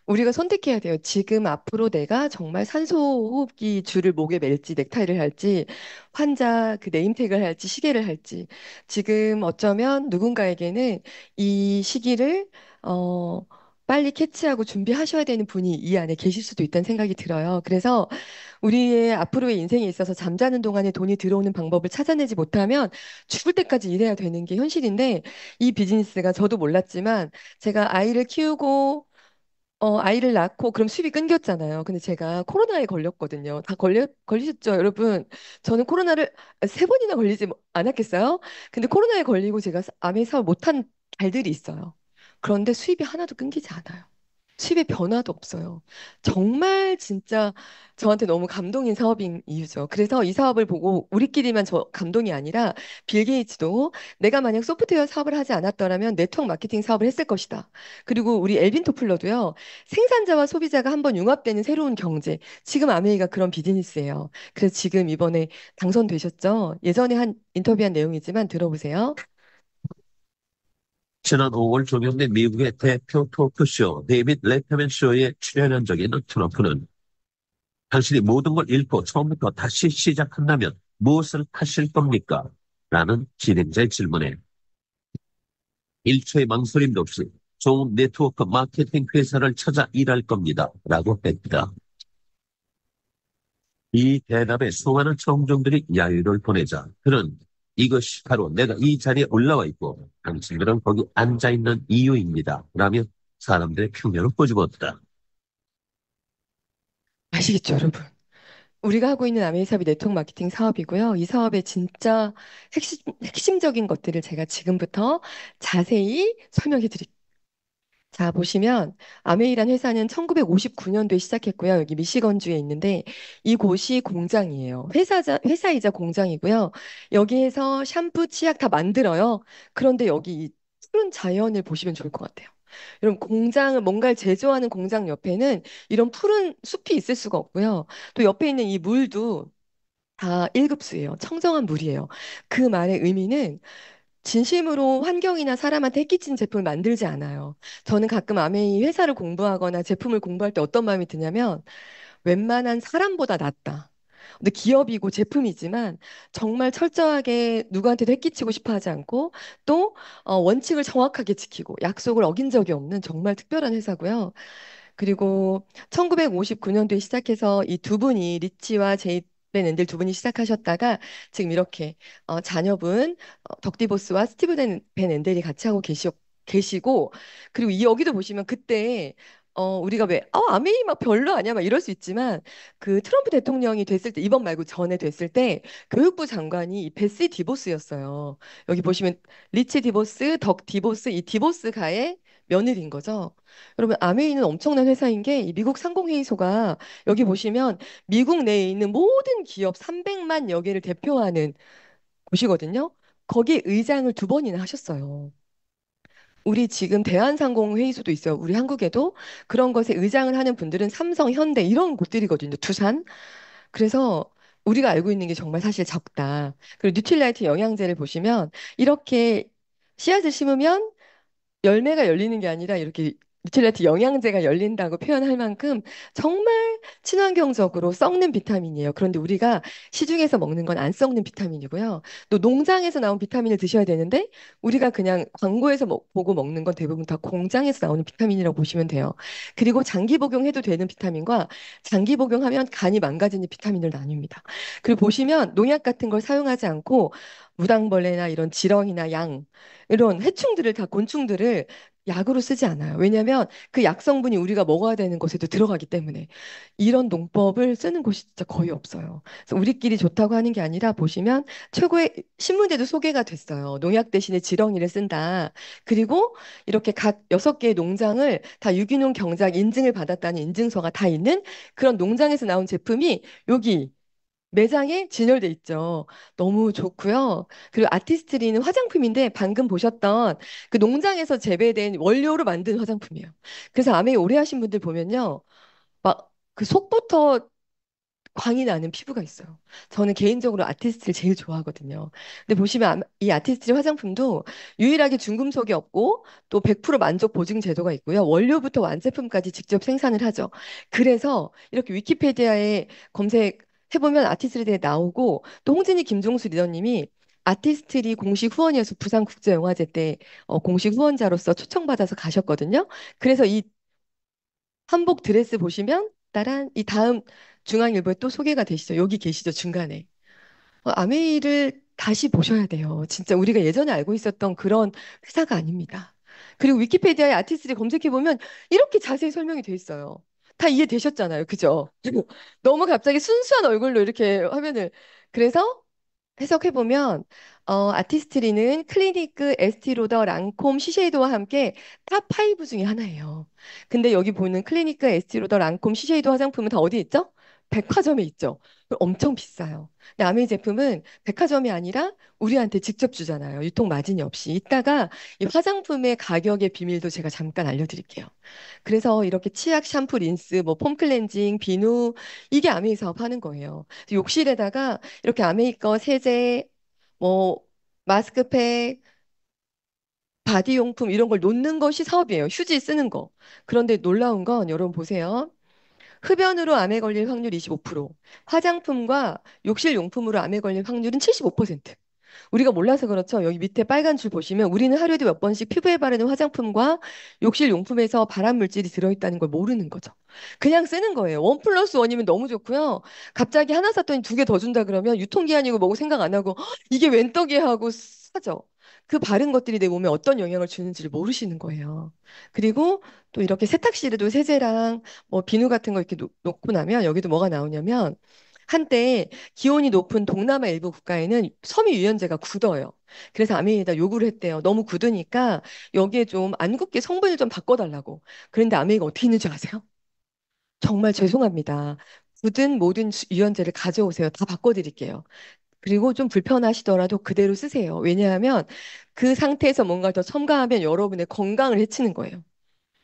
[SPEAKER 1] 우리가 선택해야 돼요. 지금 앞으로 내가 정말 산소호흡기 줄을 목에 맬지 넥타이를 할지 환자 그 네임택을 할지 시계를 할지 지금 어쩌면 누군가에게는 이 시기를 어, 빨리 캐치하고 준비하셔야 되는 분이 이 안에 계실 수도 있다는 생각이 들어요. 그래서 우리의 앞으로의 인생에 있어서 잠자는 동안에 돈이 들어오는 방법을 찾아내지 못하면 죽을 때까지 일해야 되는 게 현실인데 이 비즈니스가 저도 몰랐지만 제가 아이를 키우고 아이를 낳고 그럼 수입이 끊겼잖아요. 근데 제가 코로나에 걸렸거든요. 다 걸리셨죠, 여러분? 저는 코로나를 세 번이나 걸리지 않았겠어요? 근데 코로나에 걸리고 제가 암의 사업 못한 달들이 있어요. 그런데 수입이 하나도 끊기지 않아요. 수입의 변화도 없어요. 정말 진짜 저한테 너무 감동인 사업인 이유죠. 그래서 이 사업을 보고 우리끼리만 저 감동이 아니라 빌 게이츠도 내가 만약 소프트웨어 사업을 하지 않았더라면 네트워크 마케팅 사업을 했을 것이다. 그리고 우리 엘빈 토플러도요. 생산자와 소비자가 한번 융합되는 새로운 경제. 지금 아메이가 그런 비즈니스예요. 그래서 지금 이번에 당선되셨죠? 예전에 한 인터뷰한 내용이지만 들어보세요.
[SPEAKER 5] 지난 5월 종영된 미국의 대표 토크쇼 데이빗 레터맨 쇼에 출연한 적이 있는 트럼프는 당신이 모든 걸 잃고 처음부터 다시 시작한다면 무엇을 하실 겁니까? 라는 진행자의 질문에 1초의 망설임도 없이 좋은 네트워크 마케팅 회사를 찾아 일할 겁니다. 라고 했다. 이 대답에 수많은 청중들이 야유를 보내자 그는 이것이 바로 내가 이 자리에 올라와 있고 당신들은 거기 앉아 있는 이유입니다. 라며 사람들의 평면을 꼬집었다.
[SPEAKER 1] 아시겠죠, 여러분? 우리가 하고 있는 아메이 사업이 네트워크 마케팅 사업이고요. 이 사업의 진짜 핵심적인 것들을 제가 지금부터 자세히 설명해 드릴게요. 자, 보시면 아메이란 회사는 1959년도에 시작했고요. 여기 미시건주에 있는데 이곳이 공장이에요. 회사이자 공장이고요. 여기에서 샴푸, 치약 다 만들어요. 그런데 여기 이 푸른 자연을 보시면 좋을 것 같아요. 여러분, 공장을 뭔가를 제조하는 공장 옆에는 이런 푸른 숲이 있을 수가 없고요. 또 옆에 있는 이 물도 다 1급수예요. 청정한 물이에요. 그 말의 의미는 진심으로 환경이나 사람한테 해끼친 제품을 만들지 않아요. 저는 가끔 아메이 회사를 공부하거나 제품을 공부할 때 어떤 마음이 드냐면 웬만한 사람보다 낫다. 근데 기업이고 제품이지만 정말 철저하게 누구한테도 해끼치고 싶어 하지 않고 또 원칙을 정확하게 지키고 약속을 어긴 적이 없는 정말 특별한 회사고요. 그리고 1959년도에 시작해서 이 두 분이 리치와 제이 벤 앤들 두 분이 시작하셨다가 지금 이렇게 자녀분 덕디보스와 스티브 벤 앤들이 같이 하고 계시고 그리고 이 여기도 보시면 그때 우리가 왜 아메이 막 별로 아니야 막 이럴 수 있지만 그 트럼프 대통령이 됐을 때 이번 말고 전에 됐을 때 교육부 장관이 이 베시 디보스였어요. 여기 보시면 리치 디보스, 덕 디보스 이 디보스가의 며느리인 거죠. 여러분, 아메이는 엄청난 회사인 게 이 미국 상공회의소가 여기 보시면 미국 내에 있는 모든 기업 300만 여 개를 대표하는 곳이거든요. 거기에 의장을 두 번이나 하셨어요. 우리 지금 대한상공회의소도 있어요. 우리 한국에도 그런 것에 의장을 하는 분들은 삼성, 현대 이런 곳들이거든요. 두산. 그래서 우리가 알고 있는 게 정말 사실 적다. 그리고 뉴트릴라이트 영양제를 보시면 이렇게 씨앗을 심으면 열매가 열리는 게 아니라 이렇게 뉴트리라이트 영양제가 열린다고 표현할 만큼 정말 친환경적으로 썩는 비타민이에요. 그런데 우리가 시중에서 먹는 건 안 썩는 비타민이고요. 또 농장에서 나온 비타민을 드셔야 되는데 우리가 그냥 광고에서 보고 먹는 건 대부분 다 공장에서 나오는 비타민이라고 보시면 돼요. 그리고 장기 복용해도 되는 비타민과 장기 복용하면 간이 망가지는 비타민을 나뉩니다. 그리고 보시면 농약 같은 걸 사용하지 않고 무당벌레나 이런 지렁이나 양 이런 해충들을 다 곤충들을 약으로 쓰지 않아요. 왜냐하면 그 약 성분이 우리가 먹어야 되는 것에도 들어가기 때문에 이런 농법을 쓰는 곳이 진짜 거의 없어요. 그래서 우리끼리 좋다고 하는 게 아니라 보시면 최고의 신문제도 소개가 됐어요. 농약 대신에 지렁이를 쓴다. 그리고 이렇게 각 6개의 농장을 다 유기농 경작 인증을 받았다는 인증서가 다 있는 그런 농장에서 나온 제품이 여기 매장에 진열돼 있죠. 너무 좋고요. 그리고 아티스트리는 화장품인데 방금 보셨던 그 농장에서 재배된 원료로 만든 화장품이에요. 그래서 아메이 오래 하신 분들 보면요. 막 그 속부터 광이 나는 피부가 있어요. 저는 개인적으로 아티스트를 제일 좋아하거든요. 근데 보시면 이 아티스트리 화장품도 유일하게 중금속이 없고 또 100% 만족 보증 제도가 있고요. 원료부터 완제품까지 직접 생산을 하죠. 그래서 이렇게 위키페디아에 검색해보면 아티스트리에 나오고 또 홍진희 김종수 리더님이 아티스트리 공식 후원이어서 부산국제영화제 때 공식 후원자로서 초청받아서 가셨거든요. 그래서 이 한복 드레스 보시면 따란 이 다음 중앙일보에 또 소개가 되시죠. 여기 계시죠, 중간에. 아메이를 다시 보셔야 돼요. 진짜 우리가 예전에 알고 있었던 그런 회사가 아닙니다. 그리고 위키페디아에 아티스트를 검색해보면 이렇게 자세히 설명이 돼 있어요. 다 이해되셨잖아요. 그죠? 너무 갑자기 순수한 얼굴로 이렇게 화면을. 그래서 해석해보면 아티스트리는 클리니크, 에스티로더, 랑콤, 시쉐이도와 함께 탑 5 중에 하나예요. 근데 여기 보는 클리니크, 에스티로더, 랑콤, 시쉐이도 화장품은 다 어디 있죠? 백화점에 있죠. 엄청 비싸요. 근데 아메이 제품은 백화점이 아니라 우리한테 직접 주잖아요. 유통 마진이 없이. 이따가 이 화장품의 가격의 비밀도 제가 잠깐 알려드릴게요. 그래서 이렇게 치약, 샴푸, 린스, 뭐 폼 클렌징, 비누 이게 아메이 사업하는 거예요. 욕실에다가 이렇게 아메이 거 세제, 뭐 마스크팩, 바디용품 이런 걸 놓는 것이 사업이에요. 휴지 쓰는 거. 그런데 놀라운 건 여러분 보세요. 흡연으로 암에 걸릴 확률 25%, 화장품과 욕실 용품으로 암에 걸릴 확률은 75%. 우리가 몰라서 그렇죠. 여기 밑에 빨간 줄 보시면 우리는 하루에도 몇 번씩 피부에 바르는 화장품과 욕실 용품에서 발암 물질이 들어있다는 걸 모르는 거죠. 그냥 쓰는 거예요. 원 플러스 원이면 너무 좋고요. 갑자기 하나 샀더니 두 개 더 준다 그러면 유통기한이고 뭐고 생각 안 하고 "헉, 이게 웬 떡이야 하고 사죠. 그 바른 것들이 내 몸에 어떤 영향을 주는지를 모르시는 거예요. 그리고 또 이렇게 세탁실에도 세제랑 뭐 비누 같은 거 이렇게 놓고 나면 여기도 뭐가 나오냐면 한때 기온이 높은 동남아 일부 국가에는 섬유 유연제가 굳어요. 그래서 아메이에다 요구를 했대요. 너무 굳으니까 여기에 좀 안 굳게 성분을 좀 바꿔달라고. 그런데 아메이가 어떻게 했는지 아세요? 정말 죄송합니다. 굳은 모든 유연제를 가져오세요. 다 바꿔드릴게요. 그리고 좀 불편하시더라도 그대로 쓰세요. 왜냐하면 그 상태에서 뭔가 더 첨가하면 여러분의 건강을 해치는 거예요.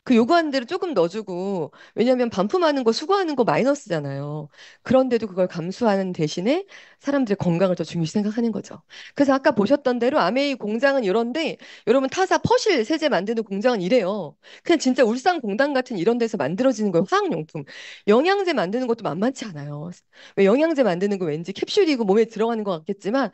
[SPEAKER 1] 그 요구하는 대로 조금 넣어주고, 왜냐하면 반품하는 거, 수거하는 거 마이너스잖아요. 그런데도 그걸 감수하는 대신에 사람들의 건강을 더 중요시 생각하는 거죠. 그래서 아까 보셨던 대로 아메이 공장은 이런데, 여러분 타사 퍼실 세제 만드는 공장은 이래요. 그냥 진짜 울산 공단 같은 이런 데서 만들어지는 거예요. 화학용품. 영양제 만드는 것도 만만치 않아요. 왜 영양제 만드는 거 왠지 캡슐이고 몸에 들어가는 것 같겠지만,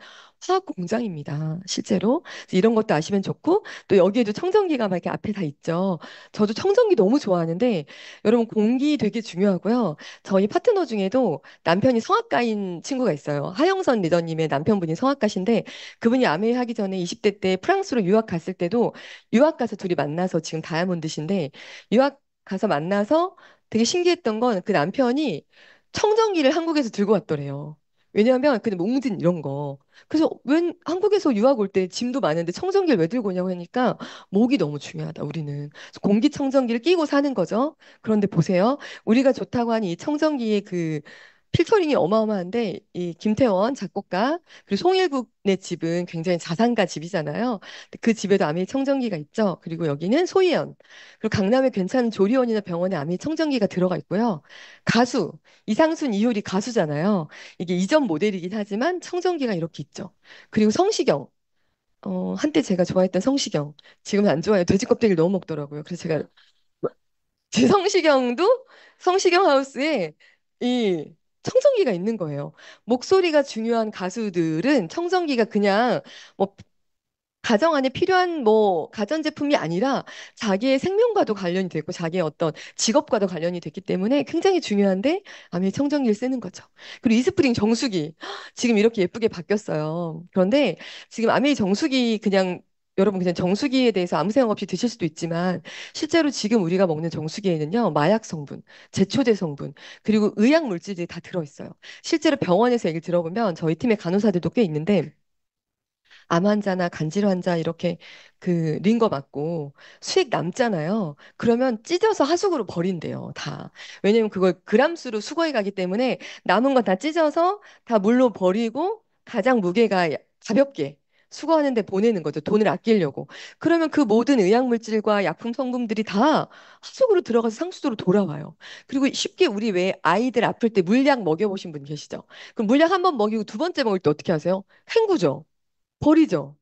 [SPEAKER 1] 화학 공장입니다. 실제로. 그래서 이런 것도 아시면 좋고, 또 여기에도 청정기가 막 이렇게 앞에 다 있죠. 저도 청정기 너무 좋아하는데 여러분 공기 되게 중요하고요. 저희 파트너 중에도 남편이 성악가인 친구가 있어요. 하영선 리더님의 남편분이 성악가신데 그분이 아메 하기 전에 20대 때 프랑스로 유학 갔을 때도 유학 가서 둘이 만나서 지금 다이아몬드신데 유학 가서 만나서 되게 신기했던 건 그 남편이 청정기를 한국에서 들고 왔더래요. 왜냐하면 그냥 몽진 이런 거. 그래서 웬 한국에서 유학 올 때 짐도 많은데 청정기를 왜 들고 오냐고 하니까 목이 너무 중요하다, 우리는. 그래서 공기청정기를 끼고 사는 거죠. 그런데 보세요. 우리가 좋다고 하는 이 청정기의 그 필터링이 어마어마한데 이 김태원 작곡가 그리고 송일국의 집은 굉장히 자산가 집이잖아요. 근데 그 집에도 아미 청정기가 있죠. 그리고 여기는 소희연 그리고 강남에 괜찮은 조리원이나 병원에 아미 청정기가 들어가 있고요. 가수 이상순 이효리 가수잖아요. 이게 이전 모델이긴 하지만 청정기가 이렇게 있죠. 그리고 성시경 한때 제가 좋아했던 성시경. 지금은 안 좋아요. 돼지 껍데기를 너무 먹더라고요. 그래서 제가 제 성시경도 성시경 하우스에 이 청정기가 있는 거예요. 목소리가 중요한 가수들은 청정기가 그냥 뭐 가정 안에 필요한 뭐 가전제품이 아니라 자기의 생명과도 관련이 되고 자기의 어떤 직업과도 관련이 됐기 때문에 굉장히 중요한데 아미 청정기를 쓰는 거죠. 그리고 이스프링 정수기 지금 이렇게 예쁘게 바뀌었어요. 그런데 지금 아메이 정수기 그냥 여러분 그냥 정수기에 대해서 아무 생각 없이 드실 수도 있지만 실제로 지금 우리가 먹는 정수기에는요 마약 성분, 제초제 성분 그리고 의약 물질들이 다 들어있어요. 실제로 병원에서 얘기 들어보면 저희 팀의 간호사들도 꽤 있는데 암 환자나 간질 환자 이렇게 그 링거 맞고 수액 남잖아요. 그러면 찢어서 하수구로 버린대요, 다. 왜냐면 그걸 그람수로 수거해 가기 때문에 남은 건 다 찢어서 다 물로 버리고 가장 무게가 가볍게 수거하는 데 보내는 거죠. 돈을 아끼려고. 그러면 그 모든 의약물질과 약품 성분들이 다 하수구로 들어가서 상수도로 돌아와요. 그리고 쉽게 우리 왜 아이들 아플 때 물약 먹여보신 분 계시죠? 그럼 물약 한 번 먹이고 두 번째 먹을 때 어떻게 하세요? 헹구죠. 버리죠.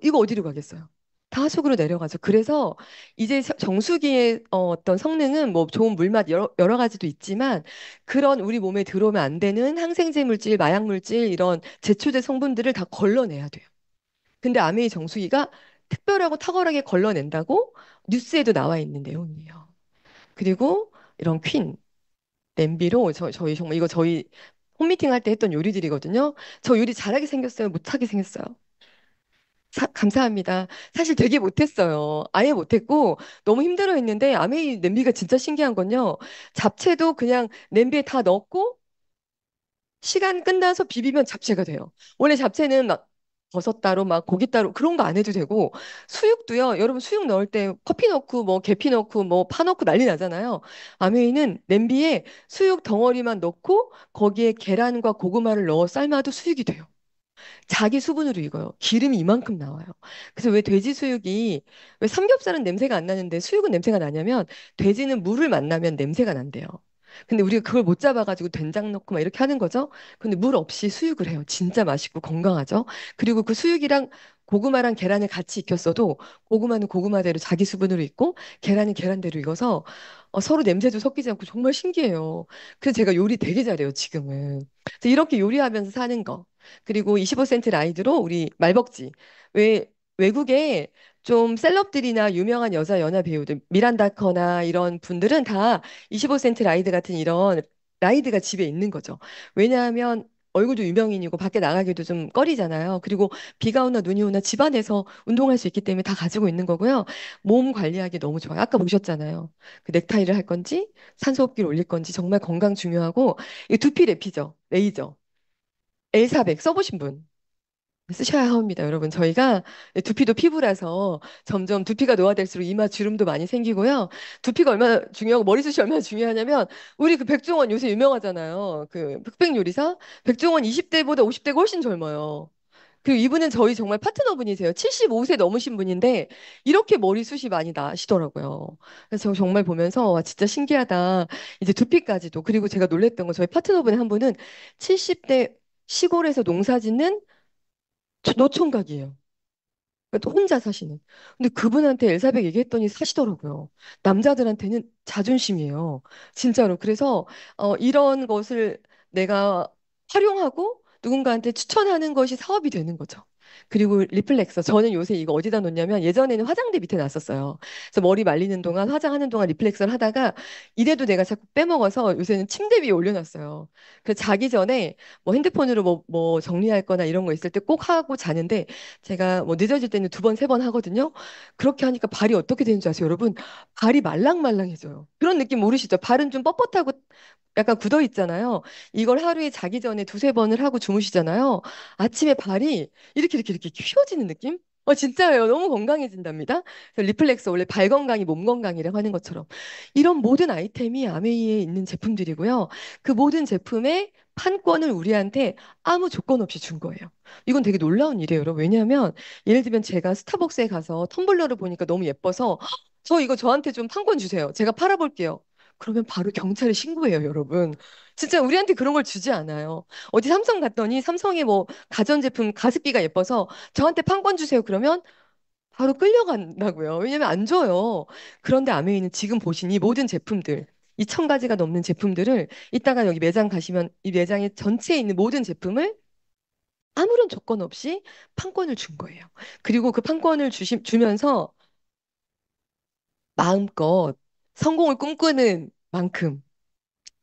[SPEAKER 1] 이거 어디로 가겠어요? 다 하수구로 내려가죠. 그래서 이제 정수기의 어떤 성능은 뭐 좋은 물맛 여러 가지도 있지만 그런 우리 몸에 들어오면 안 되는 항생제 물질, 마약 물질 이런 제초제 성분들을 다 걸러내야 돼요. 근데 아메이 정수기가 특별하고 탁월하게 걸러낸다고 뉴스에도 나와 있는 내용이에요. 그리고 이런 퀸 냄비로 저희 정말 이거 저희 홈미팅 할 때 했던 요리들이거든요. 저 요리 잘하게 생겼어요? 못하게 생겼어요? 감사합니다. 사실 되게 못했어요. 아예 못했고 너무 힘들어했는데 아메이 냄비가 진짜 신기한 건요. 잡채도 그냥 냄비에 다 넣고 시간 끝나서 비비면 잡채가 돼요. 원래 잡채는 막 버섯 따로 막 고기 따로 그런 거 안 해도 되고 수육도요. 여러분 수육 넣을 때 커피 넣고 뭐 계피 넣고 뭐 파 넣고 난리 나잖아요. 아메이는 냄비에 수육 덩어리만 넣고 거기에 계란과 고구마를 넣어 삶아도 수육이 돼요. 자기 수분으로 익어요. 기름이 이만큼 나와요. 그래서 왜 돼지 수육이 왜 삼겹살은 냄새가 안 나는데 수육은 냄새가 나냐면 돼지는 물을 만나면 냄새가 난대요. 근데 우리가 그걸 못 잡아가지고 된장 넣고 막 이렇게 하는 거죠. 근데 물 없이 수육을 해요. 진짜 맛있고 건강하죠. 그리고 그 수육이랑 고구마랑 계란을 같이 익혔어도 고구마는 고구마대로 자기 수분으로 익고 계란은 계란대로 익어서 서로 냄새도 섞이지 않고 정말 신기해요. 그래서 제가 요리 되게 잘해요, 지금은. 그래서 이렇게 요리하면서 사는 거. 그리고 25센트 라이드로 우리 말벅지. 왜 외국에 좀 셀럽들이나 유명한 여자 연하 배우들, 미란다 커나 이런 분들은 다 25센트 라이드 같은 이런 라이드가 집에 있는 거죠. 왜냐하면 얼굴도 유명인이고 밖에 나가기도 좀 꺼리잖아요. 그리고 비가 오나 눈이 오나 집안에서 운동할 수 있기 때문에 다 가지고 있는 거고요. 몸 관리하기 너무 좋아요. 아까 보셨잖아요. 그 넥타이를 할 건지 산소호흡기를 올릴 건지 정말 건강 중요하고 이 두피 랩이죠. 레이저. L400 써보신 분 쓰셔야 합니다, 여러분. 저희가 두피도 피부라서 점점 두피가 노화될수록 이마 주름도 많이 생기고요. 두피가 얼마나 중요하고 머리숱이 얼마나 중요하냐면 우리 그 백종원 요새 유명하잖아요. 그 흑백 요리사 백종원 20대보다 50대가 훨씬 젊어요. 그리고 이분은 저희 정말 파트너분이세요. 75세 넘으신 분인데 이렇게 머리숱이 많이 나시더라고요. 그래서 저 정말 보면서 와 진짜 신기하다. 이제 두피까지도 그리고 제가 놀랬던 건 저희 파트너분 한 분은 70대 시골에서 농사 짓는 노총각이에요. 그러니까 또 혼자 사시는. 근데 그분한테 엘사백 얘기했더니 사시더라고요. 남자들한테는 자존심이에요. 진짜로. 그래서 이런 것을 내가 활용하고 누군가한테 추천하는 것이 사업이 되는 거죠. 그리고 리플렉서. 저는 요새 이거 어디다 놓냐면 예전에는 화장대 밑에 놨었어요. 그래서 머리 말리는 동안 화장하는 동안 리플렉서를 하다가 이래도 내가 자꾸 빼먹어서 요새는 침대 위에 올려놨어요. 그래서 자기 전에 뭐 핸드폰으로 뭐 정리할 거나 이런 거 있을 때 꼭 하고 자는데 제가 뭐 늦어질 때는 두 번, 세 번 하거든요. 그렇게 하니까 발이 어떻게 되는 줄 아세요, 여러분? 발이 말랑말랑해져요. 그런 느낌 모르시죠? 발은 좀 뻣뻣하고 약간 굳어 있잖아요. 이걸 하루에 자기 전에 두세 번을 하고 주무시잖아요. 아침에 발이 이렇게 휘어지는 느낌? 진짜예요. 너무 건강해진답니다. 그래서 리플렉스 원래 발 건강이 몸 건강이라고 하는 것처럼 이런 모든 아이템이 아메이에 있는 제품들이고요. 그 모든 제품의 판권을 우리한테 아무 조건 없이 준 거예요. 이건 되게 놀라운 일이에요, 여러분. 왜냐하면 예를 들면 제가 스타벅스에 가서 텀블러를 보니까 너무 예뻐서 저 이거 저한테 좀 판권 주세요. 제가 팔아볼게요. 그러면 바로 경찰에 신고해요, 여러분. 진짜 우리한테 그런 걸 주지 않아요. 어디 삼성 갔더니 삼성의 뭐 가전제품 가습기가 예뻐서 저한테 판권 주세요. 그러면 바로 끌려간다고요. 왜냐면 안 줘요. 그런데 아메이는 지금 보신 이 모든 제품들, 2,000가지가 넘는 제품들을 이따가 여기 매장 가시면 이 매장에 전체에 있는 모든 제품을 아무런 조건 없이 판권을 준 거예요. 그리고 그 판권을 주면서 마음껏 성공을 꿈꾸는 만큼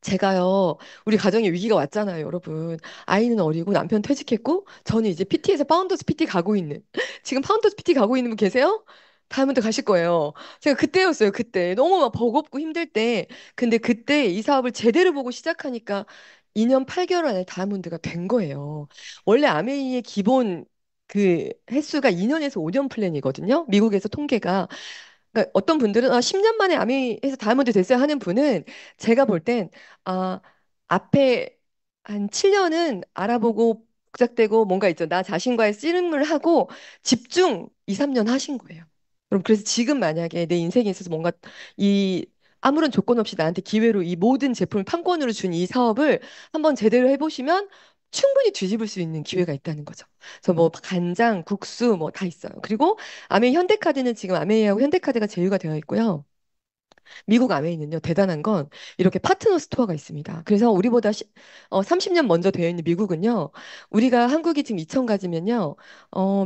[SPEAKER 1] 제가요, 우리 가정에 위기가 왔잖아요, 여러분. 아이는 어리고 남편 퇴직했고, 저는 이제 PT에서 파운더스 PT 가고 있는. 지금 파운더스 PT 가고 있는 분 계세요? 다이아몬드 가실 거예요. 제가 그때였어요, 그때. 너무 막 버겁고 힘들 때. 근데 그때 이 사업을 제대로 보고 시작하니까 2년 8개월 안에 다이아몬드가 된 거예요. 원래 아메이의 기본 그 횟수가 2년에서 5년 플랜이거든요. 미국에서 통계가. 그러니까 어떤 분들은 10년 만에 아미에서 다이아몬드 됐어요 하는 분은 제가 볼 땐 앞에 한 7년은 알아보고 복잡되고 뭔가 있죠. 나 자신과의 씨름을 하고 집중 2, 3년 하신 거예요. 그럼 그래서 지금 만약에 내 인생에 있어서 뭔가 이 아무런 조건 없이 나한테 기회로 이 모든 제품을 판권으로 준 이 사업을 한번 제대로 해보시면 충분히 뒤집을 수 있는 기회가 있다는 거죠. 그래서 뭐 간장, 국수 뭐 다 있어요. 그리고 아메이 현대카드는 지금 아메이하고 현대카드가 제휴가 되어 있고요. 미국 아메이는요, 대단한 건 이렇게 파트너 스토어가 있습니다. 그래서 우리보다 30년 먼저 되어 있는 미국은요, 우리가 한국이 지금 2,000가지면요,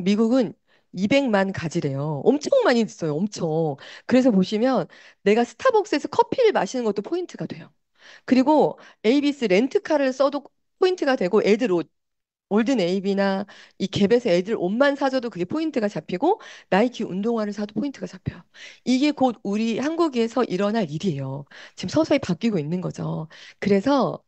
[SPEAKER 1] 미국은 200만 가지래요. 엄청 많이 있어요. 엄청. 그래서 보시면 내가 스타벅스에서 커피를 마시는 것도 포인트가 돼요. 그리고 ABS 렌트카를 써도 포인트가 되고 애들 옷 올드 네이비나 이 갭에서 애들 옷만 사줘도 그게 포인트가 잡히고 나이키 운동화를 사도 포인트가 잡혀요. 이게 곧 우리 한국에서 일어날 일이에요. 지금 서서히 바뀌고 있는 거죠. 그래서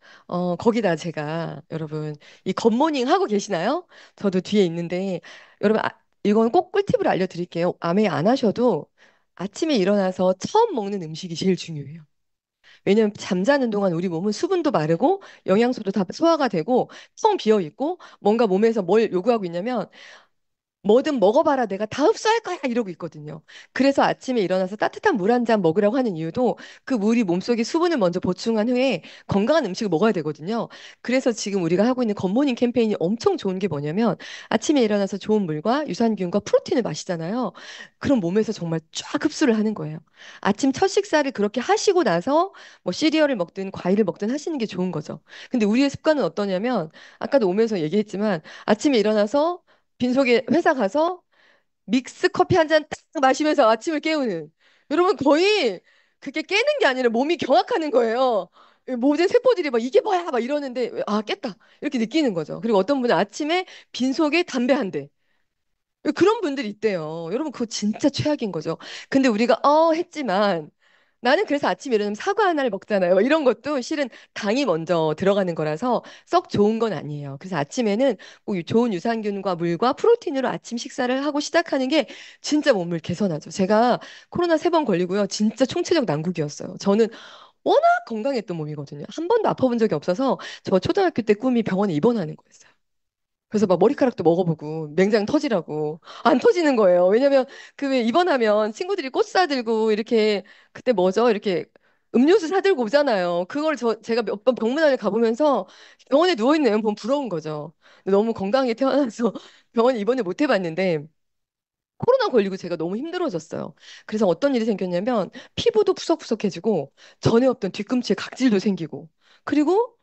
[SPEAKER 1] 거기다 제가 여러분 이 굿모닝 하고 계시나요? 저도 뒤에 있는데 여러분 이건 꼭 꿀팁을 알려드릴게요. 아메 안 하셔도 아침에 일어나서 처음 먹는 음식이 제일 중요해요. 왜냐면 잠자는 동안 우리 몸은 수분도 마르고 영양소도 다 소화가 되고 텅 비어 있고 뭔가 몸에서 뭘 요구하고 있냐면 뭐든 먹어봐라 내가 다 흡수할 거야 이러고 있거든요. 그래서 아침에 일어나서 따뜻한 물 한 잔 먹으라고 하는 이유도 그 물이 몸속에 수분을 먼저 보충한 후에 건강한 음식을 먹어야 되거든요. 그래서 지금 우리가 하고 있는 굿모닝 캠페인이 엄청 좋은 게 뭐냐면 아침에 일어나서 좋은 물과 유산균과 프로틴을 마시잖아요. 그럼 몸에서 정말 쫙 흡수를 하는 거예요. 아침 첫 식사를 그렇게 하시고 나서 뭐 시리얼을 먹든 과일을 먹든 하시는 게 좋은 거죠. 근데 우리의 습관은 어떠냐면 아까도 오면서 얘기했지만 아침에 일어나서 빈속에 회사 가서 믹스 커피 한 잔 딱 마시면서 아침을 깨우는. 여러분 거의 그게 깨는 게 아니라 몸이 경악하는 거예요. 모든 세포들이 막 이게 뭐야 막 이러는데 아 깼다 이렇게 느끼는 거죠. 그리고 어떤 분은 아침에 빈속에 담배 한 대. 그런 분들이 있대요. 여러분 그거 진짜 최악인 거죠. 근데 우리가 했지만 나는 그래서 아침에 일어나면 사과 하나를 먹잖아요. 이런 것도 실은 당이 먼저 들어가는 거라서 썩 좋은 건 아니에요. 그래서 아침에는 꼭 좋은 유산균과 물과 프로틴으로 아침 식사를 하고 시작하는 게 진짜 몸을 개선하죠. 제가 코로나 3번 걸리고요. 진짜 총체적 난국이었어요. 저는 워낙 건강했던 몸이거든요. 한 번도 아파본 적이 없어서 저 초등학교 때 꿈이 병원에 입원하는 거였어요. 그래서 막 머리카락도 먹어보고 맹장 터지라고 안 터지는 거예요. 왜냐면 그 왜 입원하면 친구들이 꽃 사들고 이렇게 그때 뭐죠? 이렇게 음료수 사들고 오잖아요. 그걸 제가 몇 번 병문안을 가보면서 병원에 누워 있는 애만 보면 부러운 거죠. 근데 너무 건강하게 태어나서 병원에 입원을 못 해봤는데 코로나 걸리고 제가 너무 힘들어졌어요. 그래서 어떤 일이 생겼냐면 피부도 푸석푸석해지고 전에 없던 뒤꿈치에 각질도 생기고 그리고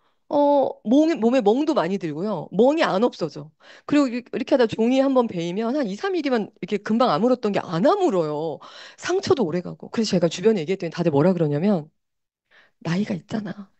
[SPEAKER 1] 몸에 멍도 많이 들고요. 멍이 안 없어져. 그리고 이렇게 하다 종이 한번 베이면 한 2, 3일이면 이렇게 금방 아물었던 게 안 아물어요. 상처도 오래 가고. 그래서 제가 주변에 얘기했더니 다들 뭐라 그러냐면 나이가 있잖아.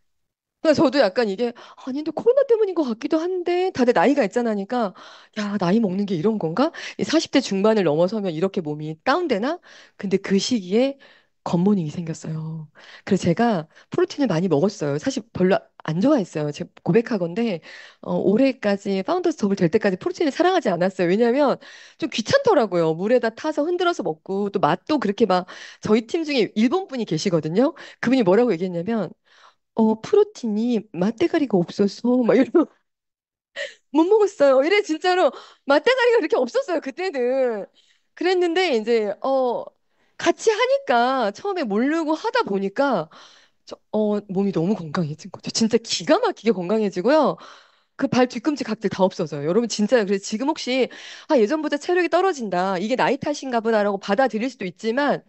[SPEAKER 1] 그러니까 저도 약간 이게 아닌데 코로나 때문인 것 같기도 한데 다들 나이가 있잖아 하니까 야 나이 먹는 게 이런 건가? 이 40대 중반을 넘어서면 이렇게 몸이 다운되나? 근데 그 시기에 겉모닝이 생겼어요. 그래서 제가 프로틴을 많이 먹었어요. 사실 별로 안 좋아했어요. 제가 고백하건데 올해까지 파운더스 더블 될 때까지 프로틴을 사랑하지 않았어요. 왜냐하면 좀 귀찮더라고요. 물에다 타서 흔들어서 먹고 또 맛도 그렇게 막 저희 팀 중에 일본 분이 계시거든요. 그분이 뭐라고 얘기했냐면 프로틴이 맛대가리가 없어서, 막 이러고, 못 먹었어요. 이래, 진짜로. 맛대가리가 그렇게 없었어요, 그때는. 그랬는데, 이제, 같이 하니까, 처음에 모르고 하다 보니까, 몸이 너무 건강해진 거죠. 진짜 기가 막히게 건강해지고요. 그 발 뒤꿈치 각질 다 없어져요. 여러분, 진짜, 그래서 지금 혹시, 예전보다 체력이 떨어진다. 이게 나이 탓인가 보다라고 받아들일 수도 있지만,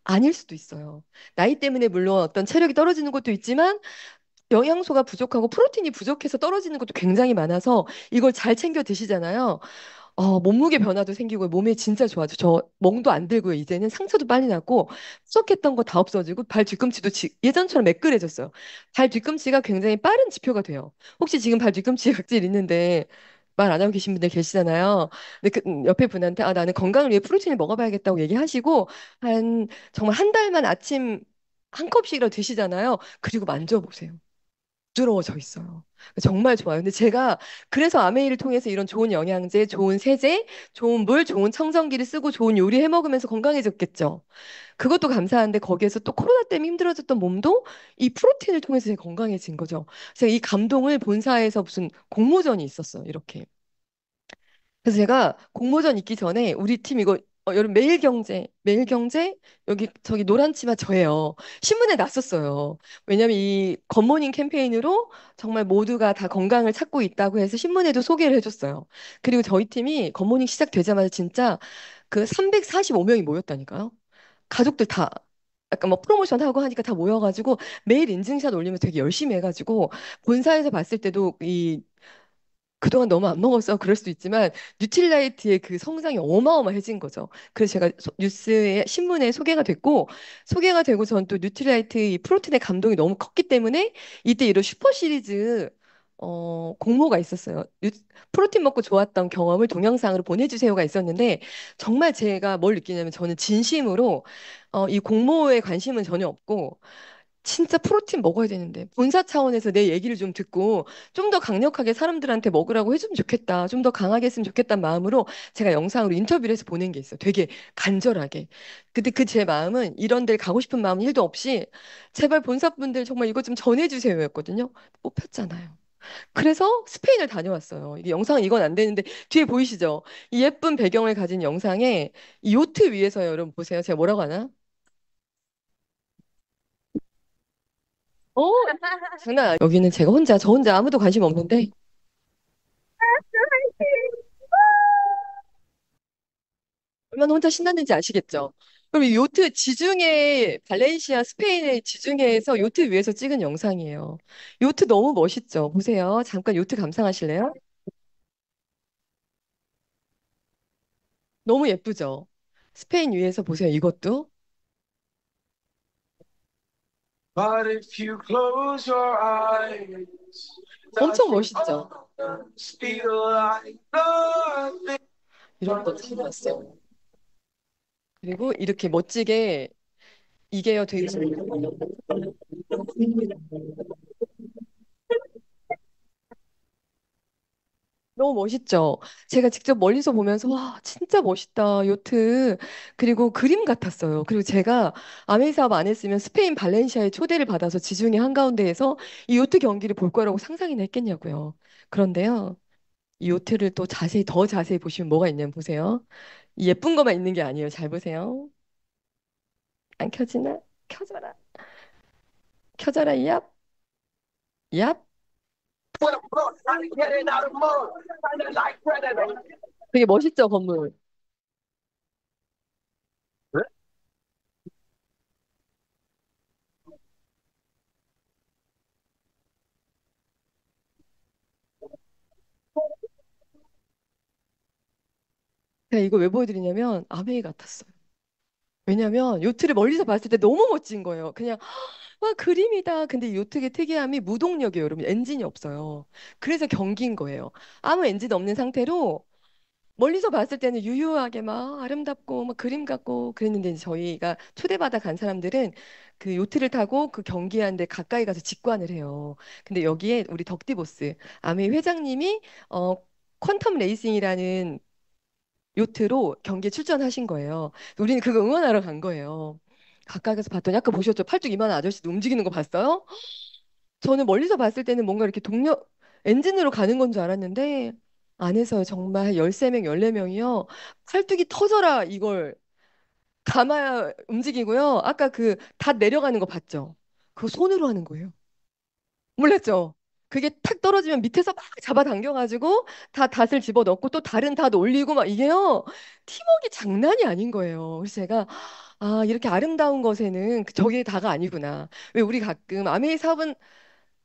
[SPEAKER 1] 아닐 수도 있어요. 나이 때문에 물론 어떤 체력이 떨어지는 것도 있지만, 영양소가 부족하고 프로틴이 부족해서 떨어지는 것도 굉장히 많아서 이걸 잘 챙겨 드시잖아요. 몸무게 변화도 생기고 몸에 진짜 좋아져. 저 멍도 안 들고요. 이제는 상처도 빨리 났고 수석했던 거 다 없어지고 발 뒤꿈치도 예전처럼 매끈해졌어요. 발 뒤꿈치가 굉장히 빠른 지표가 돼요. 혹시 지금 발 뒤꿈치에 각질 있는데 말 안 하고 계신 분들 계시잖아요. 근데 옆에 분한테 나는 건강을 위해 프로틴을 먹어봐야겠다고 얘기하시고 정말 한 달만 아침 한 컵씩이라도 드시잖아요. 그리고 만져보세요. 부드러워져 있어요. 정말 좋아요. 근데 제가 그래서 아메이를 통해서 이런 좋은 영양제, 좋은 세제, 좋은 물, 좋은 청정기를 쓰고 좋은 요리 해 먹으면서 건강해졌겠죠. 그것도 감사한데 거기에서 또 코로나 때문에 힘들어졌던 몸도 이 프로틴을 통해서 되게 건강해진 거죠. 제가 이 감동을 본사에서 무슨 공모전이 있었어요. 이렇게. 그래서 제가 공모전 있기 전에 우리 팀 이거 여러분 매일경제 여기 저기 노란 치마 저예요. 신문에 났었어요. 왜냐면 이 굿모닝 캠페인으로 정말 모두가 다 건강을 찾고 있다고 해서 신문에도 소개를 해줬어요. 그리고 저희 팀이 굿모닝 시작되자마자 진짜 그 345명이 모였다니까요. 가족들 다 약간 뭐 프로모션 하고 하니까 다 모여가지고 매일 인증샷 올리면서 되게 열심히 해가지고 본사에서 봤을 때도 이 그동안 너무 안 먹었어. 그럴 수도 있지만 뉴트릴라이트의 그 성장이 어마어마해진 거죠. 그래서 제가 뉴스에 신문에 소개가 되고 전 또 뉴트릴라이트 이 프로틴의 감동이 너무 컸기 때문에 이때 이런 슈퍼 시리즈 공모가 있었어요. 프로틴 먹고 좋았던 경험을 동영상으로 보내주세요가 있었는데 정말 제가 뭘 느끼냐면 저는 진심으로 이 공모에 관심은 전혀 없고 진짜 프로틴 먹어야 되는데 본사 차원에서 내 얘기를 좀 듣고 좀 더 강력하게 사람들한테 먹으라고 해주면 좋겠다. 좀 더 강하게 했으면 좋겠다는 마음으로 제가 영상으로 인터뷰를 해서 보낸 게 있어요. 되게 간절하게. 근데 그 제 마음은 이런 데를 가고 싶은 마음은 1도 없이 제발 본사분들 정말 이거 좀 전해주세요였거든요. 뽑혔잖아요. 그래서 스페인을 다녀왔어요. 이게 영상 이건 안 되는데 뒤에 보이시죠? 이 예쁜 배경을 가진 영상에 이 요트 위에서 여러분 보세요. 제가 뭐라고 하나? 어, 장난 아니에요. 여기는 저 혼자 아무도 관심 없는데 얼마나 혼자 신났는지 아시겠죠? 그럼 이 요트 지중해, 발렌시아, 스페인의 지중해에서 요트 위에서 찍은 영상이에요. 요트 너무 멋있죠? 보세요. 잠깐 요트 감상하실래요? 너무 예쁘죠? 스페인 위에서 보세요. 이것도
[SPEAKER 4] But if you close your eyes,
[SPEAKER 1] 엄청 멋있죠?
[SPEAKER 4] feel like nothing.
[SPEAKER 1] 이런 거 처음 봤어요. 그리고 이렇게 멋지게 이게요 되게 너무 멋있죠? 제가 직접 멀리서 보면서 와 진짜 멋있다 요트 그리고 그림 같았어요. 그리고 제가 아메이 사업 안 했으면 스페인 발렌시아에 초대를 받아서 지중해 한가운데에서 이 요트 경기를 볼 거라고 상상이나 했겠냐고요. 그런데요 이 요트를 또 더 자세히 보시면 뭐가 있냐면 보세요. 이 예쁜 것만 있는 게 아니에요. 잘 보세요. 안 켜지나? 켜져라. 켜져라 얍. 얍. 되게 멋있죠 건물. 제가 이거 왜 보여드리냐면 아메이 같았어요. 왜냐면 요트를 멀리서 봤을 때 너무 멋진 거예요. 그냥 와 그림이다. 근데 이 요트의 특이함이 무동력이에요, 여러분. 엔진이 없어요. 그래서 경기인 거예요. 아무 엔진 없는 상태로 멀리서 봤을 때는 유유하게 막 아름답고 막 그림 같고 그랬는데 이제 저희가 초대받아 간 사람들은 그 요트를 타고 그 경기하는데 가까이 가서 직관을 해요. 근데 여기에 우리 덕디보스 아메이 회장님이 퀀텀 레이싱이라는 요트로 경기에 출전하신 거예요. 우리는 그거 응원하러 간 거예요. 가까이 가서 봤더니 아까 보셨죠? 팔뚝 이만한 아저씨도 움직이는 거 봤어요? 저는 멀리서 봤을 때는 뭔가 이렇게 엔진으로 가는 건 줄 알았는데 안에서 정말 13명, 14명이요. 팔뚝이 터져라 이걸 감아야 움직이고요. 아까 그 닷 내려가는 거 봤죠? 그거 손으로 하는 거예요. 몰랐죠? 그게 탁 떨어지면 밑에서 막 잡아당겨가지고 다 닷을 집어넣고 또 다른 닷 올리고 막 이게요. 팀워크 장난이 아닌 거예요. 그래서 제가 아 이렇게 아름다운 것에는 저게 다가 아니구나. 왜 우리 가끔 아메이 사업은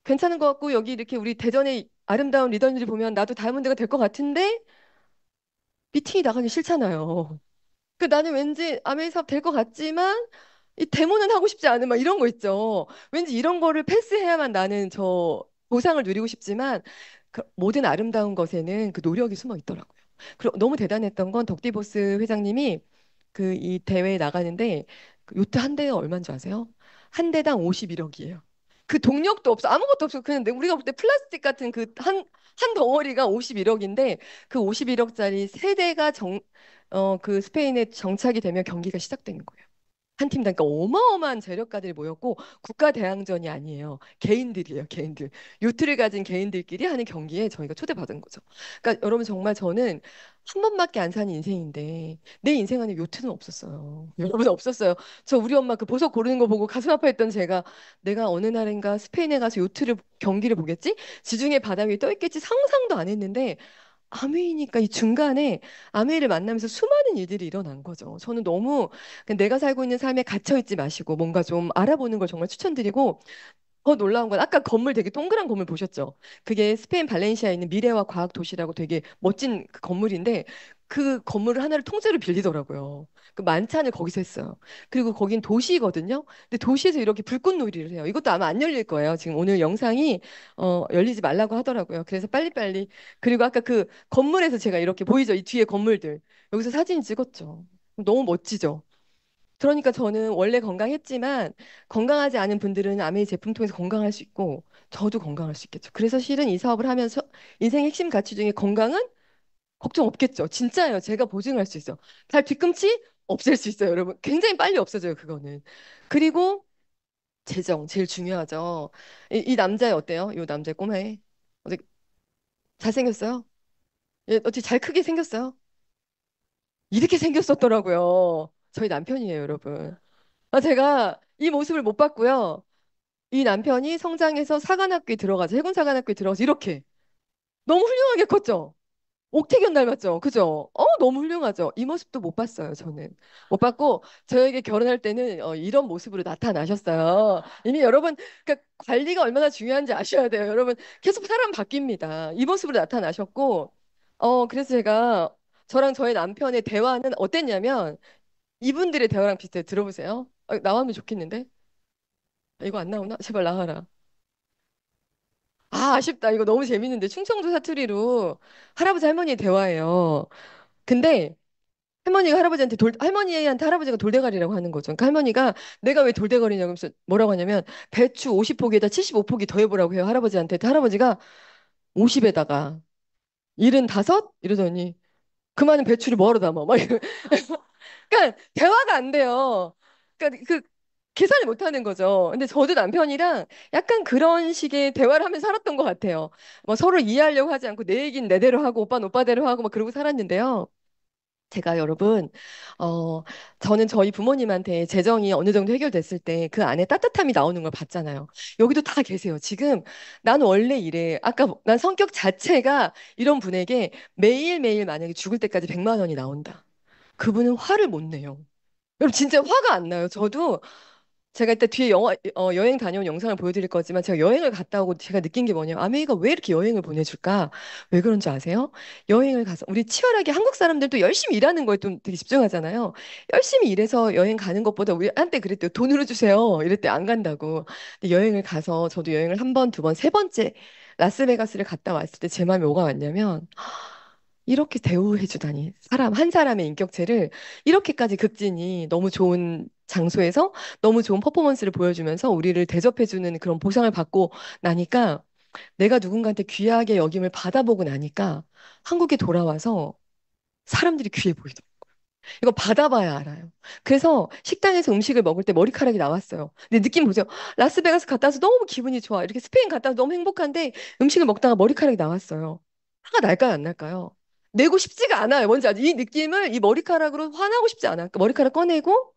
[SPEAKER 1] 괜찮은 것 같고 여기 이렇게 우리 대전의 아름다운 리더들이 보면 나도 다이아몬드가 될 것 같은데 미팅이 나가기 싫잖아요. 그 나는 왠지 아메이 사업 될 것 같지만 이 데모는 하고 싶지 않은 막 이런 거 있죠. 왠지 이런 거를 패스해야만 나는 저 보상을 누리고 싶지만 그 모든 아름다운 것에는 그 노력이 숨어 있더라고요. 그리고 너무 대단했던 건 덕디보스 회장님이 그 이 대회에 나가는데 그 요트 한 대가 얼마인 줄 아세요? 한 대당 51억이에요. 그 동력도 없어 아무것도 없어 그냥 우리가 볼 때 플라스틱 같은 그 한 덩어리가 51억인데 그 51억짜리 세 대가 그 스페인에 정착이 되면 경기가 시작되는 거예요. 한 팀당 그러니까 어마어마한 재력가들이 모였고 국가 대항전이 아니에요. 개인들이에요, 개인들. 요트를 가진 개인들끼리 하는 경기에 저희가 초대받은 거죠. 그러니까 여러분 정말 저는 한 번밖에 안 사는 인생인데 내 인생 안에 요트는 없었어요. 여러분 없었어요. 저 우리 엄마 그 보석 고르는 거 보고 가슴 아파했던 제가 내가 어느 날인가 스페인에 가서 경기를 보겠지? 지중해 바다 위에 떠 있겠지? 상상도 안 했는데 아메이니까 이 중간에 아메이를 만나면서 수많은 일들이 일어난 거죠. 저는 너무 내가 살고 있는 삶에 갇혀 있지 마시고 뭔가 좀 알아보는 걸 정말 추천드리고 더 놀라운 건 아까 건물 되게 동그란 건물 보셨죠? 그게 스페인 발렌시아에 있는 미래와 과학 도시라고 되게 멋진 그 건물인데 그 건물을 하나를 통째로 빌리더라고요. 그 만찬을 거기서 했어요. 그리고 거긴 도시거든요. 근데 도시에서 이렇게 불꽃놀이를 해요. 이것도 아마 안 열릴 거예요. 지금 오늘 영상이 열리지 말라고 하더라고요. 그래서 빨리빨리. 그리고 아까 그 건물에서 제가 이렇게 보이죠? 이 뒤에 건물들. 여기서 사진 찍었죠. 너무 멋지죠? 그러니까 저는 원래 건강했지만 건강하지 않은 분들은 아메이 제품 통해서 건강할 수 있고 저도 건강할 수 있겠죠. 그래서 실은 이 사업을 하면서 인생 핵심 가치 중에 건강은 걱정 없겠죠. 진짜예요. 제가 보증할 수 있어요. 발 뒤꿈치 없앨 수 있어요, 여러분. 굉장히 빨리 없어져요, 그거는. 그리고 재정 제일 중요하죠. 이 남자 어때요? 이 남자 꼬마애. 어떻게 잘생겼어요? 예, 어떻게 잘 크게 생겼어요? 이렇게 생겼었더라고요. 저희 남편이에요, 여러분. 제가 이 모습을 못 봤고요. 이 남편이 성장해서 사관학교에 들어가서 해군 사관학교에 들어가서 이렇게 너무 훌륭하게 컸죠. 옥태견 닮았죠. 그죠? 너무 훌륭하죠. 이 모습도 못 봤어요. 저는 못 봤고 저에게 결혼할 때는 이런 모습으로 나타나셨어요. 이미 여러분 그러니까 관리가 얼마나 중요한지 아셔야 돼요. 여러분 계속 사람 바뀝니다. 이 모습으로 나타나셨고 그래서 제가 저랑 저의 남편의 대화는 어땠냐면 이분들의 대화랑 비슷해요. 들어보세요. 나오면 좋겠는데. 이거 안 나오나? 제발 나와라. 아쉽다. 이거 너무 재밌는데. 충청도 사투리로 할아버지 할머니의 대화예요. 근데 할머니가 할아버지한테 할머니한테 할아버지가 돌대가리라고 하는 거죠. 그러니까 할머니가 내가 왜 돌대가리냐고 하면서 뭐라고 하냐면 배추 50포기에다 75포기 더해보라고 해요. 할아버지한테. 할아버지가 50에다가 75? 이러더니 그만은 배추를 뭐하러 담아? 막 그러니까 대화가 안 돼요. 그러니까 그 계산을 못 하는 거죠. 근데 저도 남편이랑 약간 그런 식의 대화를 하면서 살았던 것 같아요. 뭐 서로 이해하려고 하지 않고 내 얘기는 내대로 하고 오빠는 오빠대로 하고 막 그러고 살았는데요. 제가 여러분, 어, 저는 저희 부모님한테 재정이 어느 정도 해결됐을 때 그 안에 따뜻함이 나오는 걸 봤잖아요. 여기도 다 계세요. 지금 난 원래 이래. 아까 난 성격 자체가 이런 분에게 매일매일 만약에 죽을 때까지 100만 원이 나온다. 그분은 화를 못 내요. 여러분 진짜 화가 안 나요. 저도 제가 이따 뒤에 여행 다녀온 영상을 보여드릴 거지만 제가 여행을 갔다 오고 제가 느낀 게 뭐냐면 아메이가 왜 이렇게 여행을 보내줄까? 왜 그런 줄 아세요? 여행을 가서 우리 치열하게 한국 사람들도 열심히 일하는 거에 좀 되게 집중하잖아요. 열심히 일해서 여행 가는 것보다 우리 한때 그랬대요. 돈으로 주세요. 이럴 때 안 간다고. 근데 여행을 가서 저도 여행을 한 번, 두 번, 세 번째 라스베가스를 갔다 왔을 때 제 마음에 뭐가 왔냐면 이렇게 대우해 주다니 사람 한 사람의 인격체를 이렇게까지 극진히 너무 좋은 장소에서 너무 좋은 퍼포먼스를 보여주면서 우리를 대접해 주는 그런 보상을 받고 나니까 내가 누군가한테 귀하게 여김을 받아보고 나니까 한국에 돌아와서 사람들이 귀해 보이더라고요. 이거 받아봐야 알아요. 그래서 식당에서 음식을 먹을 때 머리카락이 나왔어요. 근데 느낌 보세요. 라스베가스 갔다 와서 너무 기분이 좋아. 이렇게 스페인 갔다 와서 너무 행복한데 음식을 먹다가 머리카락이 나왔어요. 화가 날까요, 안 날까요? 내고 싶지가 않아요. 뭔지 알죠? 이 느낌을 이 머리카락으로 화나고 싶지 않아요. 그러니까 머리카락 꺼내고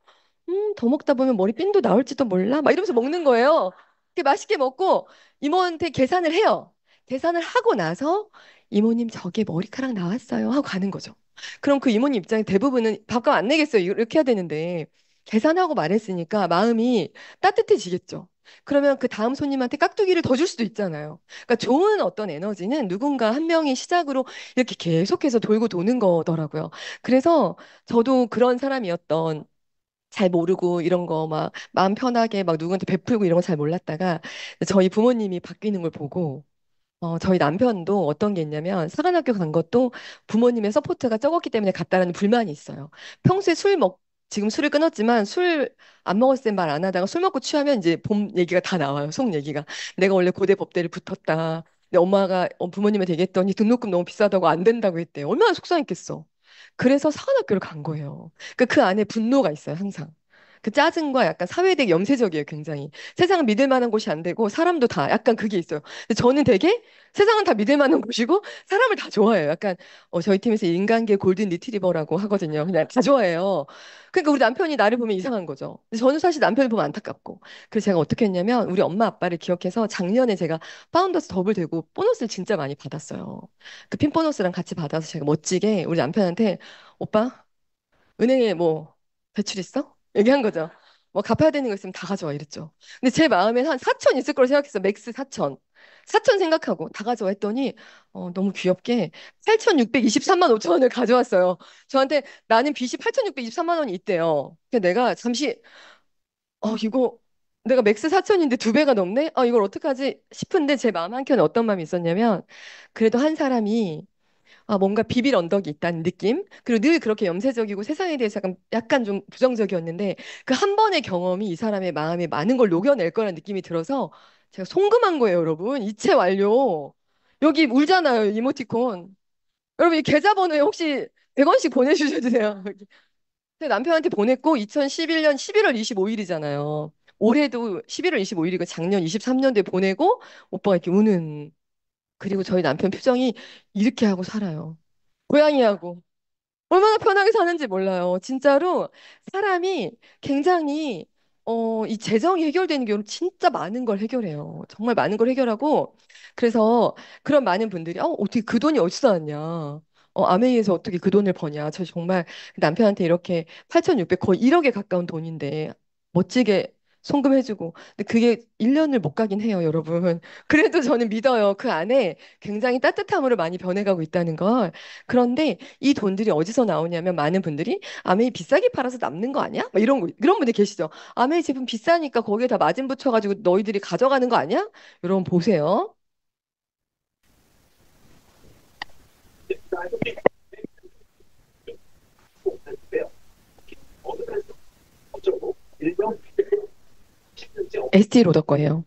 [SPEAKER 1] 더 먹다 보면 머리핀도 나올지도 몰라. 막 이러면서 먹는 거예요. 이렇게 맛있게 먹고 이모한테 계산을 해요. 계산을 하고 나서 이모님 저게 머리카락 나왔어요 하고 가는 거죠. 그럼 그 이모님 입장에 대부분은 밥값 안 내겠어요. 이렇게 해야 되는데 계산하고 말했으니까 마음이 따뜻해지겠죠. 그러면 그 다음 손님한테 깍두기를 더 줄 수도 있잖아요. 그러니까 좋은 어떤 에너지는 누군가 한 명이 시작으로 이렇게 계속해서 돌고 도는 거더라고요. 그래서 저도 그런 사람이었던 잘 모르고 이런 거 막 마음 편하게 막 누구한테 베풀고 이런 거 잘 몰랐다가 저희 부모님이 바뀌는 걸 보고 저희 남편도 어떤 게 있냐면 사관학교 간 것도 부모님의 서포트가 적었기 때문에 갔다라는 불만이 있어요. 평소에 지금 술을 끊었지만 술 안 먹었을 땐 말 안 하다가 술 먹고 취하면 이제 봄 얘기가 다 나와요. 속 얘기가. 내가 원래 고대 법대를 붙었다. 내 엄마가 부모님한테 얘기했더니 등록금 너무 비싸다고 안 된다고 했대요. 얼마나 속상했겠어. 그래서 사관학교를 간 거예요. 그 안에 분노가 있어요, 항상. 그 짜증과 약간 사회적 염세적이에요, 굉장히. 세상은 믿을 만한 곳이 안 되고 사람도 다 약간 그게 있어요. 근데 저는 되게 세상은 다 믿을 만한 곳이고 사람을 다 좋아해요. 약간 저희 팀에서 인간계 골든 리트리버라고 하거든요. 그냥 다 좋아해요. 그러니까 우리 남편이 나를 보면 이상한 거죠. 근데 저는 사실 남편을 보면 안타깝고. 그래서 제가 어떻게 했냐면 우리 엄마 아빠를 기억해서 작년에 제가 파운더스 더블 되고 보너스를 진짜 많이 받았어요. 그 핀 보너스랑 같이 받아서 제가 멋지게 우리 남편한테 오빠 은행에 뭐 대출 있어? 얘기한 거죠. 뭐 갚아야 되는 거 있으면 다 가져와 이랬죠. 근데 제 마음엔 한 4천 있을 거라 생각했어. 맥스 4천. 4천 생각하고 다 가져와 했더니 너무 귀엽게 8,623만 5천 원을 가져왔어요. 저한테 나는 빚이 8,623만 원이 있대요. 근데 내가 잠시 이거 내가 맥스 4천인데 두 배가 넘네? 이걸 어떡하지 싶은데 제 마음 한켠에 어떤 마음이 있었냐면 그래도 한 사람이 뭔가 비빌 언덕이 있다는 느낌? 그리고 늘 그렇게 염세적이고 세상에 대해서 약간 좀 부정적이었는데 그 한 번의 경험이 이 사람의 마음에 많은 걸 녹여낼 거라는 느낌이 들어서 제가 송금한 거예요, 여러분. 이체 완료. 여기 울잖아요, 이모티콘. 여러분, 이 계좌번호에 혹시 100원씩 보내주셔도 돼요. 근데 남편한테 보냈고 2011년 11월 25일이잖아요. 올해도 11월 25일이고 작년 23년도에 보내고 오빠가 이렇게 우는 그리고 저희 남편 표정이 이렇게 하고 살아요. 고양이하고. 얼마나 편하게 사는지 몰라요. 진짜로 사람이 굉장히 이 재정이 해결되는 경우 진짜 많은 걸 해결해요. 정말 많은 걸 해결하고 그래서 그런 많은 분들이 어떻게 그 돈이 어디서 나왔냐? 아메이에서 어떻게 그 돈을 버냐? 저 정말 남편한테 이렇게 8,600 거의 1억에 가까운 돈인데 멋지게 송금해주고 근데 그게 1년을 못 가긴 해요, 여러분. 그래도 저는 믿어요. 그 안에 굉장히 따뜻함으로 많이 변해가고 있다는 걸. 그런데 이 돈들이 어디서 나오냐면 많은 분들이 아메이 비싸게 팔아서 남는 거 아니야? 막 이런 분들 계시죠. 아메이 제품 비싸니까 거기에 다 마진 붙여가지고 너희들이 가져가는 거 아니야? 여러분 보세요. ST 로더 거예요.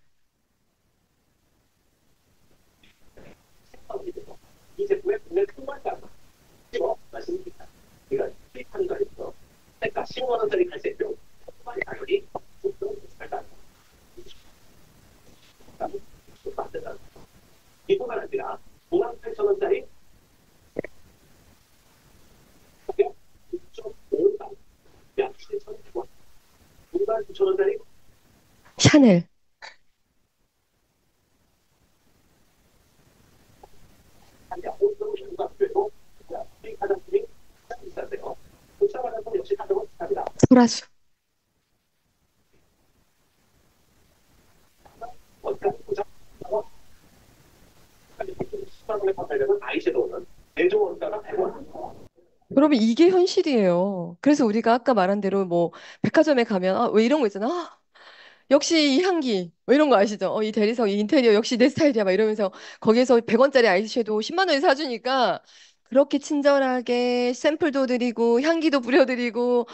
[SPEAKER 1] 샤넬. 소라수. 여러분 이게 현실이에요. 그래서 우리가 아까 말한 대로 뭐 백화점에 가면 왜 이런 거 있잖아. 역시 이 향기 뭐 이런 거 아시죠? 이 대리석 이 인테리어 역시 내 스타일이야 막 이러면서 거기에서 100원짜리 아이섀도우 10만 원에 사주니까 그렇게 친절하게 샘플도 드리고 향기도 뿌려드리고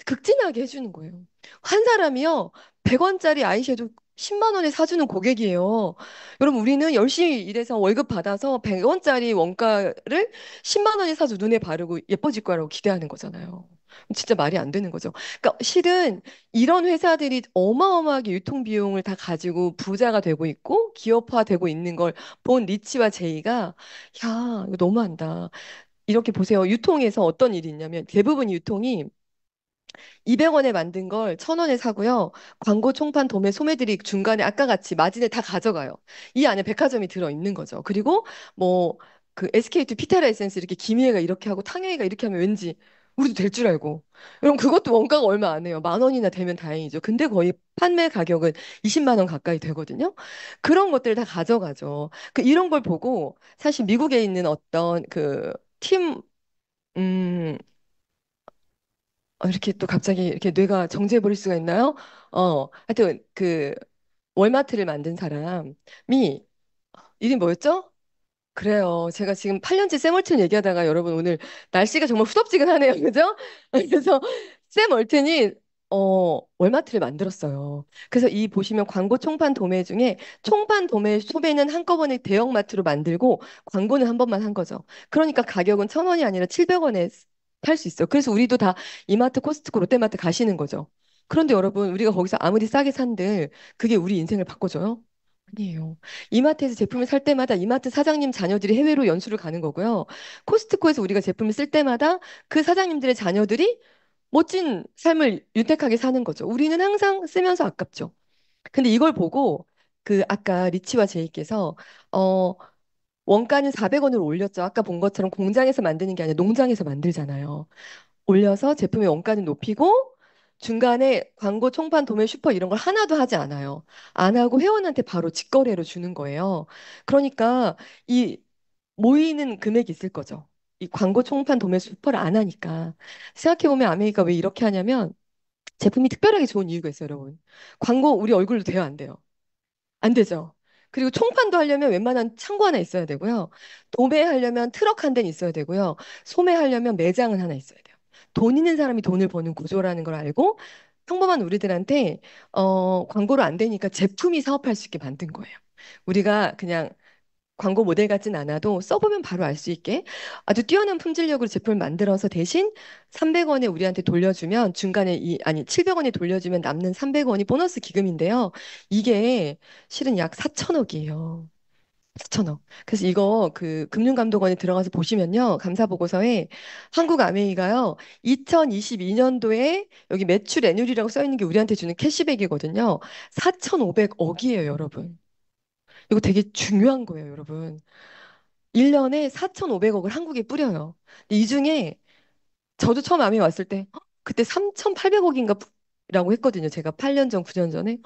[SPEAKER 1] 극진하게 해주는 거예요. 한 사람이요 100원짜리 아이섀도우 10만 원에 사주는 고객이에요. 여러분 우리는 열심히 일해서 월급 받아서 100원짜리 원가를 10만 원에 사서 눈에 바르고 예뻐질 거라고 기대하는 거잖아요. 진짜 말이 안 되는 거죠. 그러니까 실은 이런 회사들이 어마어마하게 유통 비용을 다 가지고 부자가 되고 있고 기업화되고 있는 걸 본 리치와 제이가 야, 이거 너무한다. 이렇게 보세요. 유통에서 어떤 일이 있냐면 대부분 유통이 200원에 만든 걸 1,000원에 사고요. 광고 총판 도매 소매들이 중간에 아까 같이 마진을 다 가져가요. 이 안에 백화점이 들어 있는 거죠. 그리고 뭐 그 SK2 피테라 에센스 이렇게 김희애가 이렇게 하고 탕혜이가 이렇게 하면 왠지 우리도 될 줄 알고. 여러분 그것도 원가가 얼마 안 해요. 10,000원이나 되면 다행이죠. 근데 거의 판매 가격은 20만 원 가까이 되거든요. 그런 것들 다 가져가죠. 이런 걸 보고 사실 미국에 있는 어떤 그 팀, 음, 이렇게 또 갑자기 이렇게 뇌가 정지해버릴 수가 있나요? 하여튼 그 월마트를 만든 사람이 이름이 뭐였죠? 그래요. 제가 지금 8년째 샘 얼튼 얘기하다가 여러분 오늘 날씨가 정말 후덥지근하네요. 그죠? 그래서 샘 얼튼이 월마트를 만들었어요. 그래서 이 보시면 광고 총판 도매 중에 총판 도매 소매는 한꺼번에 대형마트로 만들고 광고는 한 번만 한 거죠. 그러니까 가격은 1,000원이 아니라 700원에 팔 수 있어요. 그래서 우리도 다 이마트, 코스트코, 롯데마트 가시는 거죠. 그런데 여러분 우리가 거기서 아무리 싸게 산들 그게 우리 인생을 바꿔줘요? 아니에요. 이마트에서 제품을 살 때마다 이마트 사장님 자녀들이 해외로 연수를 가는 거고요. 코스트코에서 우리가 제품을 쓸 때마다 그 사장님들의 자녀들이 멋진 삶을 윤택하게 사는 거죠. 우리는 항상 쓰면서 아깝죠. 근데 이걸 보고 그 아까 리치와 제이께서 어 원가는 400원으로 올렸죠. 아까 본 것처럼 공장에서 만드는 게 아니라 농장에서 만들잖아요. 올려서 제품의 원가는 높이고 중간에 광고, 총판, 도매, 슈퍼 이런 걸 하나도 하지 않아요. 안 하고 회원한테 바로 직거래로 주는 거예요. 그러니까 이 모이는 금액이 있을 거죠. 이 광고, 총판, 도매, 슈퍼를 안 하니까. 생각해보면 아메리카 왜 이렇게 하냐면 제품이 특별하게 좋은 이유가 있어요, 여러분. 광고 우리 얼굴로 돼요, 안 돼요? 안 되죠. 그리고 총판도 하려면 웬만한 창고 하나 있어야 되고요. 도매하려면 트럭 한 대는 있어야 되고요. 소매하려면 매장은 하나 있어야 돼요. 돈 있는 사람이 돈을 버는 구조라는 걸 알고 평범한 우리들한테 광고로 안 되니까 제품이 사업할 수 있게 만든 거예요. 우리가 그냥 광고 모델 같진 않아도 써보면 바로 알 수 있게 아주 뛰어난 품질력으로 제품을 만들어서 대신 300원에 우리한테 돌려주면 중간에 아니 700원에 돌려주면 남는 300원이 보너스 기금인데요. 이게 실은 약 4천억이에요. 4천억. 그래서 이거 그 금융감독원에 들어가서 보시면요. 감사 보고서에 한국 아메이가요. 2022년도에 여기 매출 애뉴리라고 써 있는 게 우리한테 주는 캐시백이거든요. 4,500억이에요, 여러분. 이거 되게 중요한 거예요, 여러분. 1년에 4,500억을 한국에 뿌려요. 이 중에 저도 처음 아메 왔을 때 그때 3,800억인가 라고 했거든요. 제가 8년 전, 9년 전에.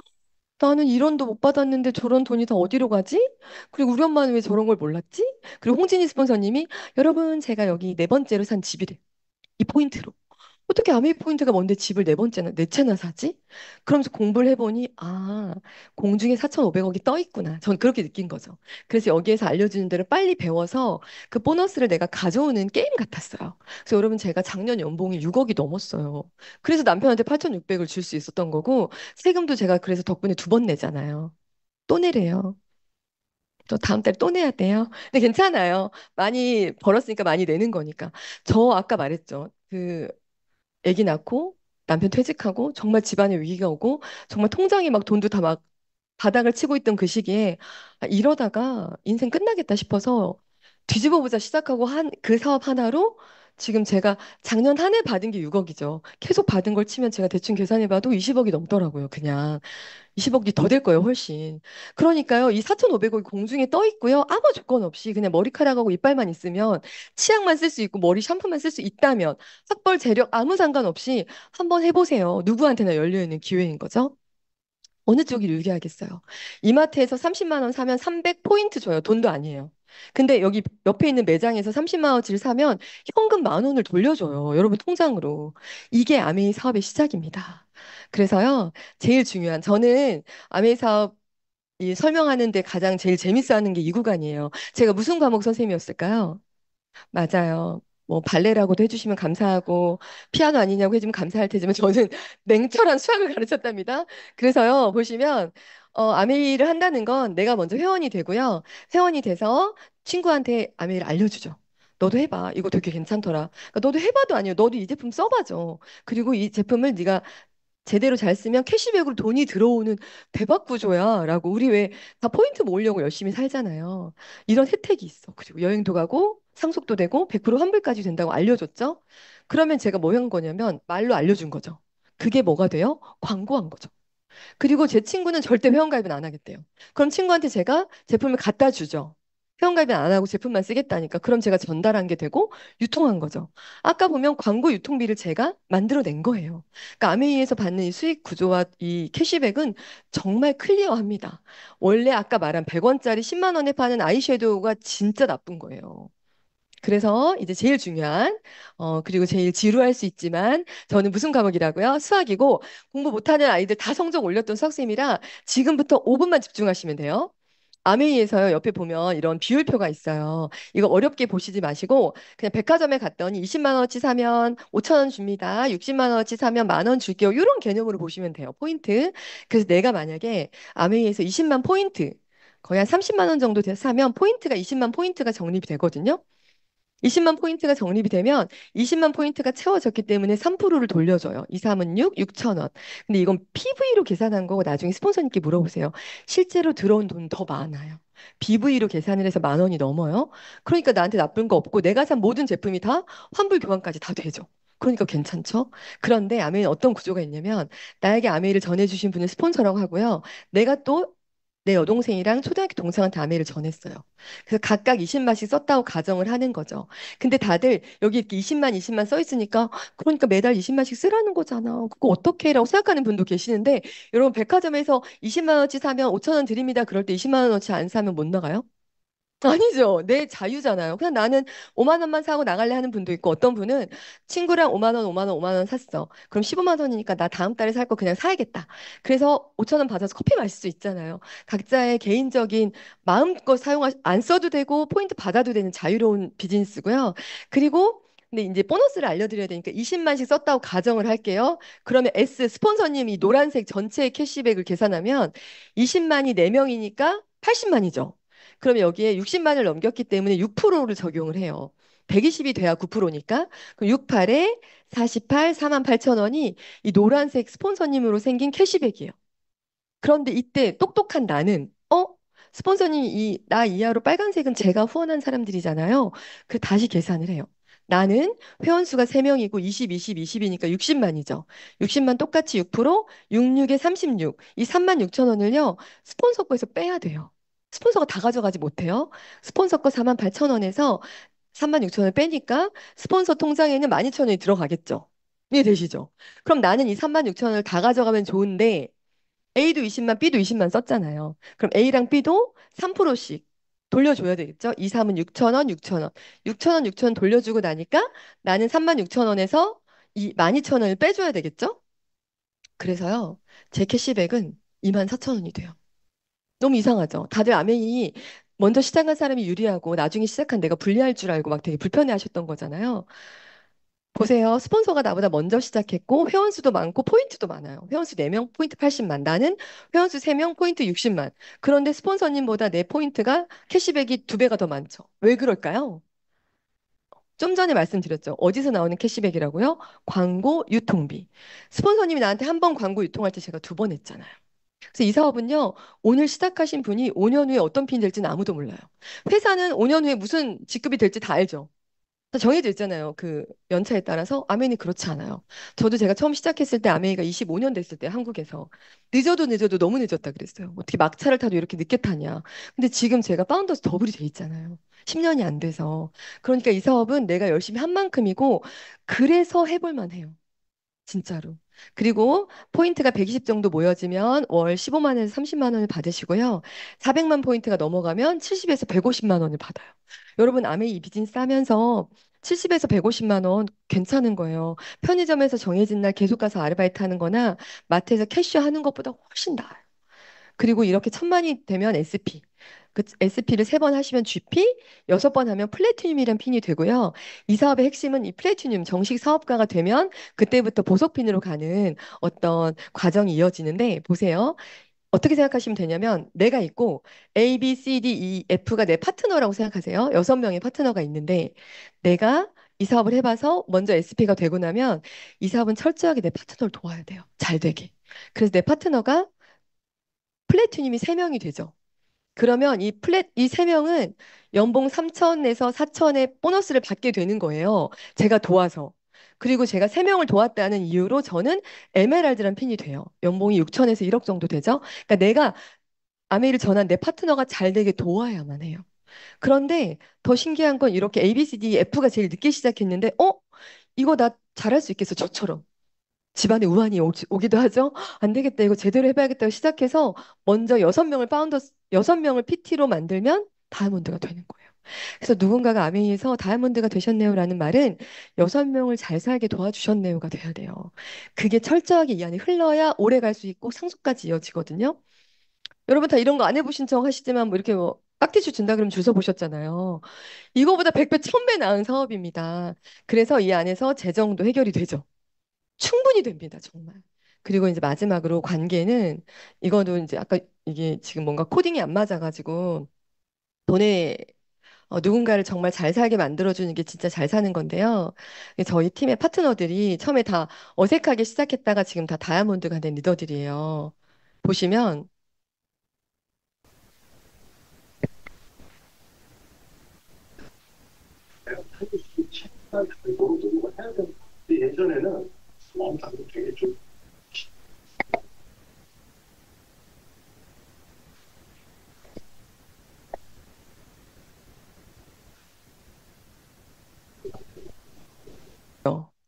[SPEAKER 1] 나는 이런도 못 받았는데 저런 돈이 다 어디로 가지? 그리고 우리 엄마는 왜 저런 걸 몰랐지? 그리고 홍진희 스폰서님이 여러분 제가 여기 네 번째로 산 집이래. 이 포인트로. 어떻게 아메이 포인트가 뭔데 집을 네 번째나 네 채나 사지? 그러면서 공부를 해보니 아 공중에 4,500억이 떠 있구나. 전 그렇게 느낀 거죠. 그래서 여기에서 알려주는 대로 빨리 배워서 그 보너스를 내가 가져오는 게임 같았어요. 그래서 여러분 제가 작년 연봉이 6억이 넘었어요. 그래서 남편한테 8,600을 줄 수 있었던 거고 세금도 제가 그래서 덕분에 두 번 내잖아요. 또 내래요. 또 다음 달에 또 내야 돼요. 근데 괜찮아요. 많이 벌었으니까 많이 내는 거니까. 저 아까 말했죠. 그 아기 낳고 남편 퇴직하고 정말 집안에 위기가 오고 정말 통장에 막 돈도 다 막 바닥을 치고 있던 그 시기에 아, 이러다가 인생 끝나겠다 싶어서 뒤집어 보자 시작하고 한 그 사업 하나로 지금 제가 작년 한 해 받은 게 6억이죠. 계속 받은 걸 치면 제가 대충 계산해 봐도 20억이 넘더라고요. 그냥 20억이 더 될 거예요, 훨씬. 그러니까요, 이 4,500억이 공중에 떠 있고요. 아무 조건 없이 그냥 머리카락하고 이빨만 있으면 치약만 쓸 수 있고 머리 샴푸만 쓸 수 있다면 학벌, 재력 아무 상관없이 한번 해보세요. 누구한테나 열려있는 기회인 거죠. 어느 쪽이 유리하겠어요? 이마트에서 30만 원 사면 300포인트 줘요. 돈도 아니에요. 근데 여기 옆에 있는 매장에서 30만 원치를 사면 현금 만 원을 돌려줘요. 여러분 통장으로. 이게 아메이 사업의 시작입니다. 그래서요, 제일 중요한, 저는 아메이 사업 이 설명하는데 가장 제일 재밌어 하는 게 이 구간이에요. 제가 무슨 과목 선생님이었을까요? 맞아요. 뭐 발레라고도 해주시면 감사하고 피아노 아니냐고 해주면 감사할 테지만 저는 냉철한 수학을 가르쳤답니다. 그래서요 보시면 아메이를 한다는 건 내가 먼저 회원이 되고요. 회원이 돼서 친구한테 아메이를 알려주죠. 너도 해봐. 이거 되게 괜찮더라. 그러니까 너도 해봐도 아니에요. 너도 이 제품 써봐줘. 그리고 이 제품을 네가 제대로 잘 쓰면 캐시백으로 돈이 들어오는 대박 구조야라고 우리 왜 다 포인트 모으려고 열심히 살잖아요. 이런 혜택이 있어. 그리고 여행도 가고 상속도 되고 100% 환불까지 된다고 알려줬죠. 그러면 제가 뭐 한 거냐면 말로 알려준 거죠. 그게 뭐가 돼요? 광고한 거죠. 그리고 제 친구는 절대 회원가입은 안 하겠대요. 그럼 친구한테 제가 제품을 갖다 주죠. 회원가입은 안 하고 제품만 쓰겠다니까. 그럼 제가 전달한 게 되고 유통한 거죠. 아까 보면 광고 유통비를 제가 만들어낸 거예요. 그러니까 아메이에서 받는 이 수익 구조와 이 캐시백은 정말 클리어합니다. 원래 아까 말한 100원짜리 10만 원에 파는 아이섀도우가 진짜 나쁜 거예요. 그래서 이제 제일 중요한 그리고 제일 지루할 수 있지만 저는 무슨 과목이라고요? 수학이고 공부 못하는 아이들 다 성적 올렸던 수학쌤이라 지금부터 5분만 집중하시면 돼요. 아메이에서요 옆에 보면 이런 비율표가 있어요. 이거 어렵게 보시지 마시고 그냥 백화점에 갔더니 20만 원어치 사면 5천 원 줍니다. 60만 원어치 사면 만 원 줄게요. 이런 개념으로 보시면 돼요. 포인트. 그래서 내가 만약에 아메이에서 20만 포인트 거의 한 30만 원 정도 사면 포인트가 20만 포인트가 적립이 되거든요. 20만 포인트가 적립이 되면 20만 포인트가 채워졌기 때문에 3%를 돌려줘요. 2, 3은 6, 6천 원. 근데 이건 PV로 계산한 거고 나중에 스폰서님께 물어보세요. 실제로 들어온 돈 더 많아요. BV로 계산을 해서 만 원이 넘어요. 그러니까 나한테 나쁜 거 없고 내가 산 모든 제품이 다 환불 교환까지 다 되죠. 그러니까 괜찮죠? 그런데 아메이는 어떤 구조가 있냐면 나에게 아메이를 전해주신 분을 스폰서라고 하고요. 내가 또 내 여동생이랑 초등학교 동생한테 아메이를 전했어요. 그래서 각각 20만씩 썼다고 가정을 하는 거죠. 근데 다들 여기 이렇게 20만, 20만 써 있으니까 그러니까 매달 20만씩 쓰라는 거잖아. 그거 어떻게 해라고 생각하는 분도 계시는데 여러분 백화점에서 20만 원치 사면 5천 원 드립니다. 그럴 때 20만 원어치 안 사면 못 나가요? 아니죠. 내 자유잖아요. 그냥 나는 5만 원만 사고 나갈래 하는 분도 있고 어떤 분은 친구랑 5만 원, 5만 원, 5만 원 샀어. 그럼 15만 원이니까 나 다음 달에 살 거 그냥 사야겠다. 그래서 5천 원 받아서 커피 마실 수 있잖아요. 각자의 개인적인 마음껏 안 써도 되고 포인트 받아도 되는 자유로운 비즈니스고요. 그리고 근데 이제 보너스를 알려드려야 되니까 20만씩 썼다고 가정을 할게요. 그러면 스폰서님이 노란색 전체 캐시백을 계산하면 20만이 4명이니까 80만이죠. 그럼 여기에 60만을 넘겼기 때문에 6%를 적용을 해요. 120이 돼야 9%니까. 그럼 68에 48, 4만 8천 원이 이 노란색 스폰서님으로 생긴 캐시백이에요. 그런데 이때 똑똑한 나는 스폰서님 나 이하로 빨간색은 제가 후원한 사람들이잖아요. 그 다시 계산을 해요. 나는 회원수가 3명이고 20, 20, 20이니까 60만이죠. 60만 똑같이 6%, 66에 36. 이 3만 6천 원을요. 스폰서 거에서 빼야 돼요. 스폰서가 다 가져가지 못해요. 스폰서 거 4만 8천 원에서 3만 6천 원을 빼니까 스폰서 통장에는 12,000원이 들어가겠죠. 이해되시죠? 그럼 나는 이 3만 6천 원을 다 가져가면 좋은데 A도 20만, B도 20만 썼잖아요. 그럼 A랑 B도 3%씩 돌려줘야 되겠죠? 2, 3은 6천 원, 6천 원. 6천 원, 6천 원 돌려주고 나니까 나는 3만 6천 원에서 이 12,000원을 빼줘야 되겠죠? 그래서요, 제 캐시백은 2만 4천 원이 돼요. 너무 이상하죠? 다들 아멘이 먼저 시작한 사람이 유리하고 나중에 시작한 내가 불리할 줄 알고 막 되게 불편해 하셨던 거잖아요. 보세요. 스폰서가 나보다 먼저 시작했고 회원수도 많고 포인트도 많아요. 회원수 4명 포인트 80만. 나는 회원수 3명 포인트 60만. 그런데 스폰서님보다 내 포인트가 캐시백이 2배가 더 많죠. 왜 그럴까요? 좀 전에 말씀드렸죠. 어디서 나오는 캐시백이라고요? 광고 유통비. 스폰서님이 나한테 한 번 광고 유통할 때 제가 2번 했잖아요. 그래서 이 사업은요, 오늘 시작하신 분이 5년 후에 어떤 핀이 될지는 아무도 몰라요. 회사는 5년 후에 무슨 직급이 될지 다 알죠. 다 정해져 있잖아요. 그 연차에 따라서 아멘이 그렇지 않아요. 저도 제가 처음 시작했을 때 아멘이가 25년 됐을 때 한국에서 늦어도 늦어도 너무 늦었다 그랬어요. 어떻게 막차를 타도 이렇게 늦게 타냐. 근데 지금 제가 파운더스 더블이 돼 있잖아요. 10년이 안 돼서. 그러니까 이 사업은 내가 열심히 한 만큼이고 그래서 해볼 만해요. 진짜로. 그리고 포인트가 120 정도 모여지면 월 15만 원에서 30만 원을 받으시고요. 400만 포인트가 넘어가면 70에서 150만 원을 받아요. 여러분, 아메이 이 비즈니스 하면서 70에서 150만 원 괜찮은 거예요. 편의점에서 정해진 날 계속 가서 아르바이트 하는 거나 마트에서 캐셔 하는 것보다 훨씬 나아요. 그리고 이렇게 1,000만이 되면 SP. 그 SP를 3번 하시면 GP, 6번 하면 플래티늄이란 핀이 되고요. 이 사업의 핵심은 이 플래티늄 정식 사업가가 되면 그때부터 보석핀으로 가는 어떤 과정이 이어지는데 보세요. 어떻게 생각하시면 되냐면 내가 있고 A, B, C, D, E, F가 내 파트너라고 생각하세요. 6명의 파트너가 있는데 내가 이 사업을 해봐서 먼저 SP가 되고 나면 이 사업은 철저하게 내 파트너를 도와야 돼요. 잘 되게. 그래서 내 파트너가 플래티늄이 3명이 되죠. 그러면 이 3명은 연봉 3천에서 4천의 보너스를 받게 되는 거예요. 제가 도와서. 그리고 제가 3명을 도왔다는 이유로 저는 에메랄드란 핀이 돼요. 연봉이 6천에서 1억 정도 되죠. 그러니까 내가 아메이를 전한 내 파트너가 잘 되게 도와야만 해요. 그런데 더 신기한 건 이렇게 A, B, C, D, F가 제일 늦게 시작했는데, 이거 나 잘할 수 있겠어, 저처럼. 집안에 우환이 오기도 하죠. 안 되겠다. 이거 제대로 해봐야겠다고 시작해서 먼저 6명을 PT로 만들면 다이아몬드가 되는 거예요. 그래서 누군가가 아메이에서 다이아몬드가 되셨네요라는 말은 6명을 잘 살게 도와주셨네요가 돼야 돼요. 그게 철저하게 이 안에 흘러야 오래 갈 수 있고 상속까지 이어지거든요. 여러분 다 이런 거 안 해보신 척 하시지만 뭐 이렇게 뭐 깍티슈 준다 그러면 주워 보셨잖아요. 이거보다 100배, 1000배 나은 사업입니다. 그래서 이 안에서 재정도 해결이 되죠. 충분히 됩니다, 정말. 그리고 이제 마지막으로 관계는 이거도 이제 아까 이게 지금 뭔가 코딩이 안 맞아가지고 돈에 누군가를 정말 잘 살게 만들어주는 게 진짜 잘 사는 건데요. 저희 팀의 파트너들이 처음에 다 어색하게 시작했다가 지금 다 다이아몬드가 된 리더들이에요. 보시면
[SPEAKER 6] 예전에는 마음도 되게 좀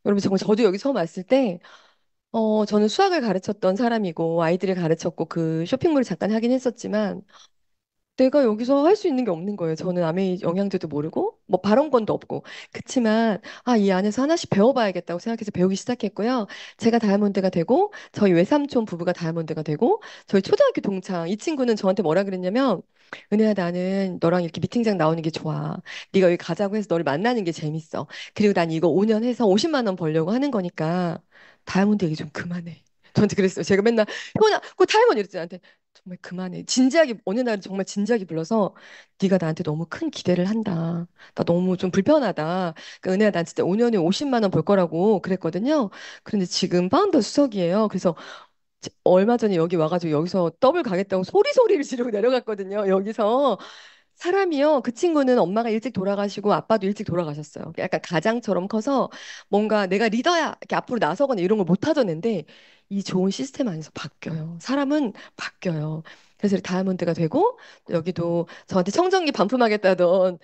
[SPEAKER 1] 여러분 정말 저도 여기 처음 왔을 때 저는 수학을 가르쳤던 사람이고 아이들을 가르쳤고 그 쇼핑몰을 잠깐 하긴 했었지만 내가 여기서 할 수 있는 게 없는 거예요. 저는 아메이 영양제도 모르고 뭐 발언권도 없고. 그치만 이 안에서 하나씩 배워봐야겠다고 생각해서 배우기 시작했고요. 제가 다이아몬드가 되고 저희 외삼촌 부부가 다이아몬드가 되고 저희 초등학교 동창 이 친구는 저한테 뭐라 그랬냐면 은혜야 나는 너랑 이렇게 미팅장 나오는 게 좋아. 네가 여기 가자고 해서 너를 만나는 게 재밌어. 그리고 난 이거 5년 해서 50만 원 벌려고 하는 거니까 다이아몬드 얘기 좀 그만해. 저한테 그랬어요. 제가 맨날 효나 그 다이아몬드 이랬지 나한테. 정말 그만해. 진지하게 어느 날은 정말 진지하게 불러서 네가 나한테 너무 큰 기대를 한다. 나 너무 좀 불편하다. 그러니까 은혜야 난 진짜 5년에 50만 원 벌 거라고 그랬거든요. 그런데 지금 파운더 수석이에요. 그래서 얼마 전에 여기 와가지고 여기서 더블 가겠다고 소리를 지르고 내려갔거든요. 여기서 사람이요. 그 친구는 엄마가 일찍 돌아가시고 아빠도 일찍 돌아가셨어요. 약간 가장처럼 커서 뭔가 내가 리더야 이렇게 앞으로 나서거나 이런 걸 못 하던 애인데 이 좋은 시스템 안에서 바뀌어요. 사람은 바뀌어요. 그래서 다이아몬드가 되고 여기도 저한테 청정기 반품하겠다던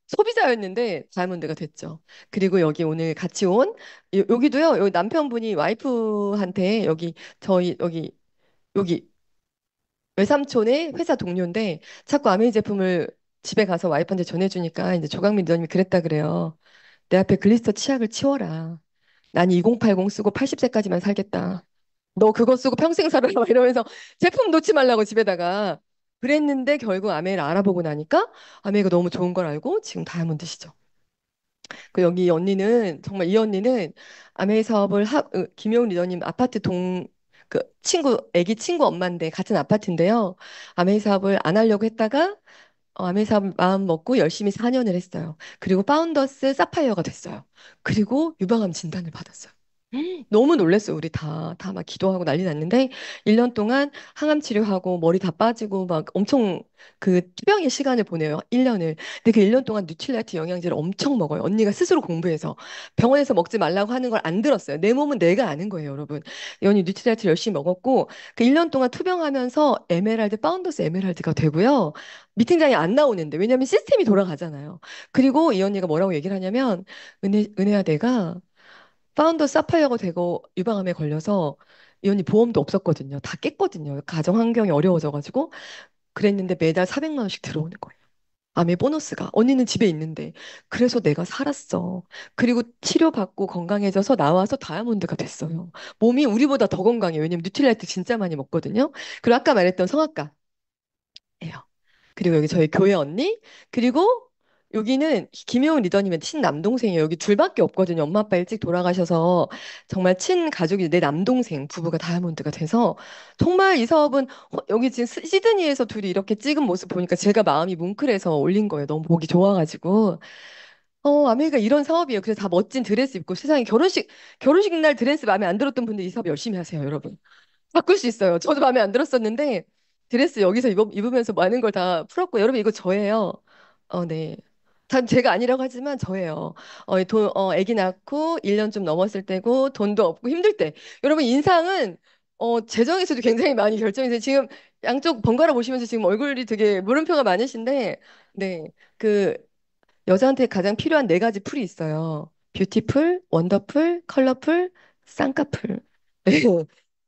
[SPEAKER 1] 소비자였는데 다이아몬드가 됐죠. 그리고 여기 오늘 같이 온 여기도요. 여기 남편분이 와이프한테 여기 외삼촌의 회사 동료인데 자꾸 아메이 제품을 집에 가서 와이프한테 전해주니까 이제 조강민 리더님이 그랬다 그래요. 내 앞에 글리스터 치약을 치워라. 난 2080 쓰고 80세까지만 살겠다. 너 그거 쓰고 평생 살아라 막 이러면서 제품 놓지 말라고 집에다가 그랬는데 결국 아메이를 알아보고 나니까 아메이가 너무 좋은 걸 알고 지금 다이아몬드시죠. 그 여기 언니는 정말 이 언니는 아메이 사업을 김효은 리더님 아파트 그 애기 친구 엄마인데 같은 아파트인데요. 아메이 사업을 안 하려고 했다가 아메이 사업 마음 먹고 열심히 4년을 했어요. 그리고 파운더스 사파이어가 됐어요. 그리고 유방암 진단을 받았어요. 너무 놀랐어요. 우리 다 막 기도하고 난리 났는데 1년 동안 항암 치료하고 머리 다 빠지고 막 엄청 그 투병의 시간을 보내요. 1년을. 근데 그 1년 동안 뉴트리라이트 영양제를 엄청 먹어요. 언니가 스스로 공부해서 병원에서 먹지 말라고 하는 걸 안 들었어요. 내 몸은 내가 아는 거예요, 여러분. 이 언니 뉴트리라이트 열심히 먹었고 그 1년 동안 투병하면서 에메랄드 파운더스 에메랄드가 되고요. 미팅장에 안 나오는데 왜냐면 시스템이 돌아가잖아요. 그리고 이 언니가 뭐라고 얘기를 하냐면 은혜야 내가 파운더 사파이어가 되고 유방암에 걸려서 이 언니 보험도 없었거든요. 다 깼거든요. 가정 환경이 어려워져가지고 그랬는데 매달 400만 원씩 들어오는 거예요. 암의 보너스가 언니는 집에 있는데 그래서 내가 살았어. 그리고 치료받고 건강해져서 나와서 다이아몬드가 됐어요. 몸이 우리보다 더 건강해요. 왜냐면 뉴트리라이트 진짜 많이 먹거든요. 그리고 아까 말했던 성악가예요. 그리고 여기 저희 교회 언니, 그리고 여기는 김효은 리더님의 친남동생이에요. 여기 둘밖에 없거든요. 엄마 아빠 일찍 돌아가셔서 정말 친가족이 내 남동생 부부가 다이아몬드가 돼서 정말 이 사업은 여기 지금 시드니에서 둘이 이렇게 찍은 모습 보니까 제가 마음이 뭉클해서 올린 거예요. 너무 보기 좋아가지고. 아메리카 이런 사업이에요. 그래서 다 멋진 드레스 입고 세상에 결혼식 날 드레스 마음에 안 들었던 분들 이 사업 열심히 하세요, 여러분. 바꿀 수 있어요. 저도 마음에 안 들었었는데 드레스 여기서 입으면서 많은 걸 다 풀었고 여러분 이거 저예요. 네. 단 제가 아니라고 하지만 저예요. 아기 낳고 1년 좀 넘었을 때고 돈도 없고 힘들 때. 여러분 인상은 재정에서도 굉장히 많이 결정이 돼요. 지금 양쪽 번갈아 보시면서 지금 얼굴이 되게 물음표가 많으신데 네. 그 여자한테 가장 필요한 네 가지 풀이 있어요. 뷰티풀, 원더풀, 컬러풀, 쌍꺼풀.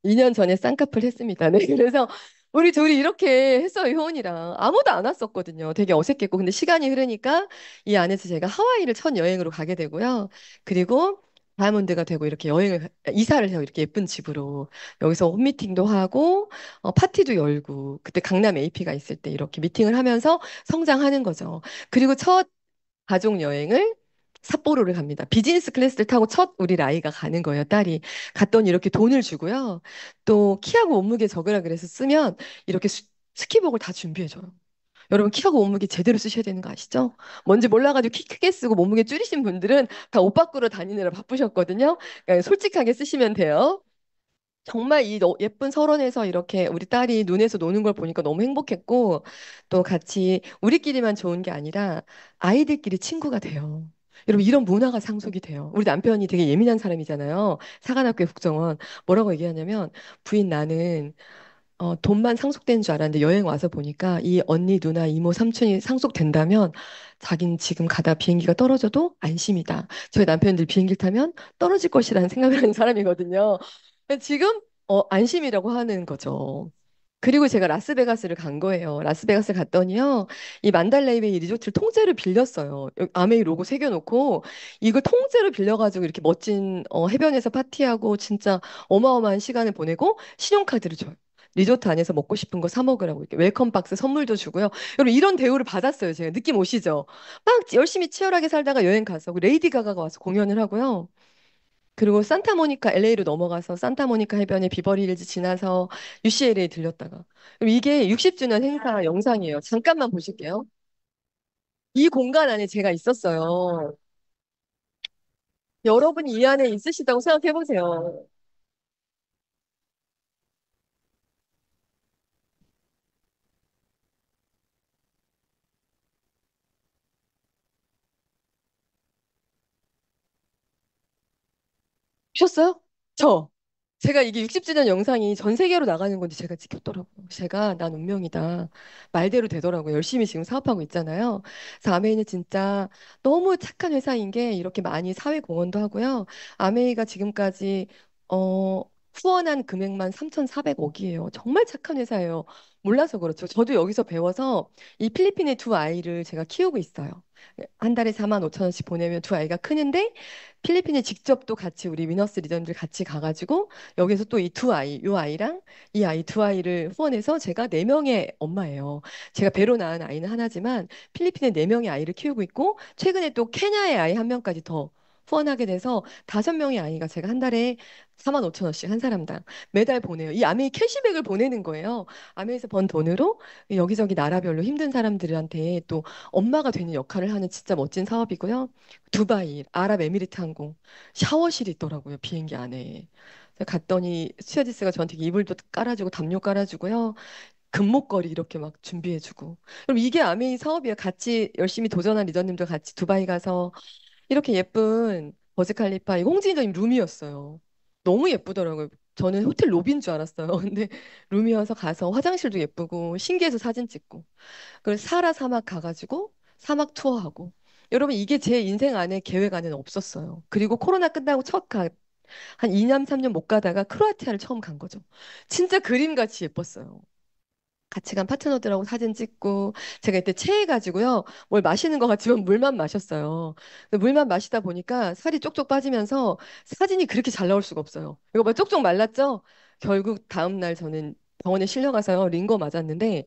[SPEAKER 1] 2년 전에 쌍꺼풀 했습니다. 네, 그래서 우리 둘이 이렇게 했어요, 효은이랑. 아무도 안 왔었거든요. 되게 어색했고. 근데 시간이 흐르니까 이 안에서 제가 하와이를 첫 여행으로 가게 되고요. 그리고 다이아몬드가 되고 이렇게 이사를 해요. 이렇게 예쁜 집으로. 여기서 홈미팅도 하고, 파티도 열고, 그때 강남 AP가 있을 때 이렇게 미팅을 하면서 성장하는 거죠. 그리고 첫 가족 여행을 삿포로를 갑니다. 비즈니스 클래스를 타고 첫 우리 라이가 가는 거예요, 딸이. 갔더니 이렇게 돈을 주고요. 또 키하고 몸무게 적으라 그래서 쓰면 이렇게 스키복을 다 준비해줘요. 여러분 키하고 몸무게 제대로 쓰셔야 되는 거 아시죠? 뭔지 몰라가지고 키 크게 쓰고 몸무게 줄이신 분들은 다 옷 바꾸러 다니느라 바쁘셨거든요. 그러니까 솔직하게 쓰시면 돼요. 정말 이 예쁜 설원에서 이렇게 우리 딸이 눈에서 노는 걸 보니까 너무 행복했고 또 같이 우리끼리만 좋은 게 아니라 아이들끼리 친구가 돼요. 여러분 이런 문화가 상속이 돼요. 우리 남편이 되게 예민한 사람이잖아요. 사관학교 국정원 뭐라고 얘기하냐면 부인 나는 돈만 상속되는 줄 알았는데 여행 와서 보니까 이 언니, 누나, 이모, 삼촌이 상속된다면 자기는 지금 가다 비행기가 떨어져도 안심이다. 저희 남편들 비행기 타면 떨어질 것이라는 생각을 하는 사람이거든요. 지금 안심이라고 하는 거죠. 그리고 제가 라스베가스를 간 거예요. 라스베가스 갔더니요, 이 만달레이 베이 리조트를 통째로 빌렸어요. 여기 아메이 로고 새겨놓고 이걸 통째로 빌려가지고 이렇게 멋진 해변에서 파티하고 진짜 어마어마한 시간을 보내고 신용카드를 줘요. 리조트 안에서 먹고 싶은 거 사 먹으라고 이렇게 웰컴 박스 선물도 주고요. 여러분 이런 대우를 받았어요. 제가 느낌 오시죠? 막 열심히 치열하게 살다가 여행 가서 레이디 가가가 와서 공연을 하고요. 그리고 산타모니카 LA로 넘어가서 산타모니카 해변에 비버리 hills 지나서 UCLA 들렸다가 그럼 이게 60주년 행사 영상이에요. 잠깐만 보실게요. 이 공간 안에 제가 있었어요. 여러분이 이 안에 있으시다고 생각해 보세요. 보셨어요? 저. 제가 이게 60주년 영상이 전 세계로 나가는 건지 제가 찍혔더라고요. 제가 난 운명이다. 말대로 되더라고요. 열심히 지금 사업하고 있잖아요. 그래서 아메이는 진짜 너무 착한 회사인 게 이렇게 많이 사회 공헌도 하고요. 아메이가 지금까지 어, 후원한 금액만 3,400억이에요. 정말 착한 회사예요. 몰라서 그렇죠. 저도 여기서 배워서 이 필리핀의 두 아이를 제가 키우고 있어요. 한 달에 4만 5천 원씩 보내면 두 아이가 크는데 필리핀에 직접 또 같이 우리 위너스 리더님들 같이 가가지고 여기서 또 이 두 아이, 요 아이랑 이 아이 두 아이를 후원해서 제가 네 명의 엄마예요. 제가 배로 낳은 아이는 하나지만 필리핀에 네 명의 아이를 키우고 있고 최근에 또 케냐의 아이 한 명까지 더 후원하게 돼서 다섯 명의 아이가 제가 한 달에 4만 5천 원씩 한 사람당 매달 보내요. 이 아메이 캐시백을 보내는 거예요. 아메이에서 번 돈으로 여기저기 나라별로 힘든 사람들한테 또 엄마가 되는 역할을 하는 진짜 멋진 사업이고요. 두바이, 아랍에미리트 항공 샤워실이 있더라고요. 비행기 안에. 그래서 갔더니 스튜어디스가 저한테 이불도 깔아주고 담요 깔아주고요. 금목걸이 이렇게 막 준비해주고. 그럼 이게 아메이 사업이에요. 같이 열심히 도전한 리더님들 같이 두바이 가서 이렇게 예쁜 버즈칼리파 이거 홍진이님 룸이었어요. 너무 예쁘더라고요. 저는 호텔 로비인 줄 알았어요. 근데 룸이어서 가서 화장실도 예쁘고 신기해서 사진 찍고. 그래서 사하라 사막 가가지고 사막 투어하고. 여러분 이게 제 인생 안에 계획 안에는 없었어요. 그리고 코로나 끝나고 한 2년 3년 못 가다가 크로아티아를 처음 간 거죠. 진짜 그림같이 예뻤어요. 같이 간 파트너들하고 사진 찍고 제가 이때 체해가지고요 뭘 마시는 것 같지만 물만 마셨어요. 근데 물만 마시다 보니까 살이 쪽쪽 빠지면서 사진이 그렇게 잘 나올 수가 없어요. 이거 봐 쪽쪽 말랐죠? 결국 다음 날 저는 병원에 실려가서요 링거 맞았는데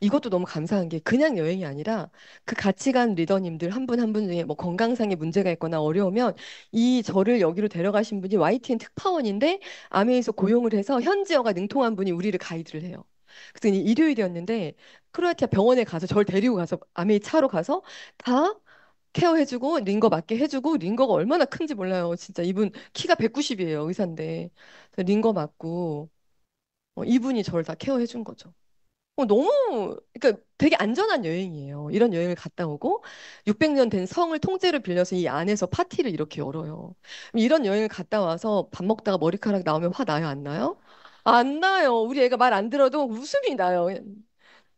[SPEAKER 1] 이것도 너무 감사한 게 그냥 여행이 아니라 그 같이 간 리더님들 한 분 한 분 중에 뭐 건강상의 문제가 있거나 어려우면 이 저를 여기로 데려가신 분이 YTN 특파원인데 아메에서 고용을 해서 현지어가 능통한 분이 우리를 가이드를 해요. 그래서 일요일이었는데 크로아티아 병원에 가서 저를 데리고 가서 아메이 차로 가서 다 케어해주고 링거 맞게 해주고 링거가 얼마나 큰지 몰라요. 진짜 이분 키가 190이에요 의사인데 그래서 링거 맞고 이분이 저를 다 케어해준 거죠. 너무, 그러니까 되게 안전한 여행이에요. 이런 여행을 갔다 오고 600년 된 성을 통째로 빌려서 이 안에서 파티를 이렇게 열어요. 이런 여행을 갔다 와서 밥 먹다가 머리카락 나오면 화 나요, 안 나요? 안 나요. 우리 애가 말 안 들어도 웃음이 나요.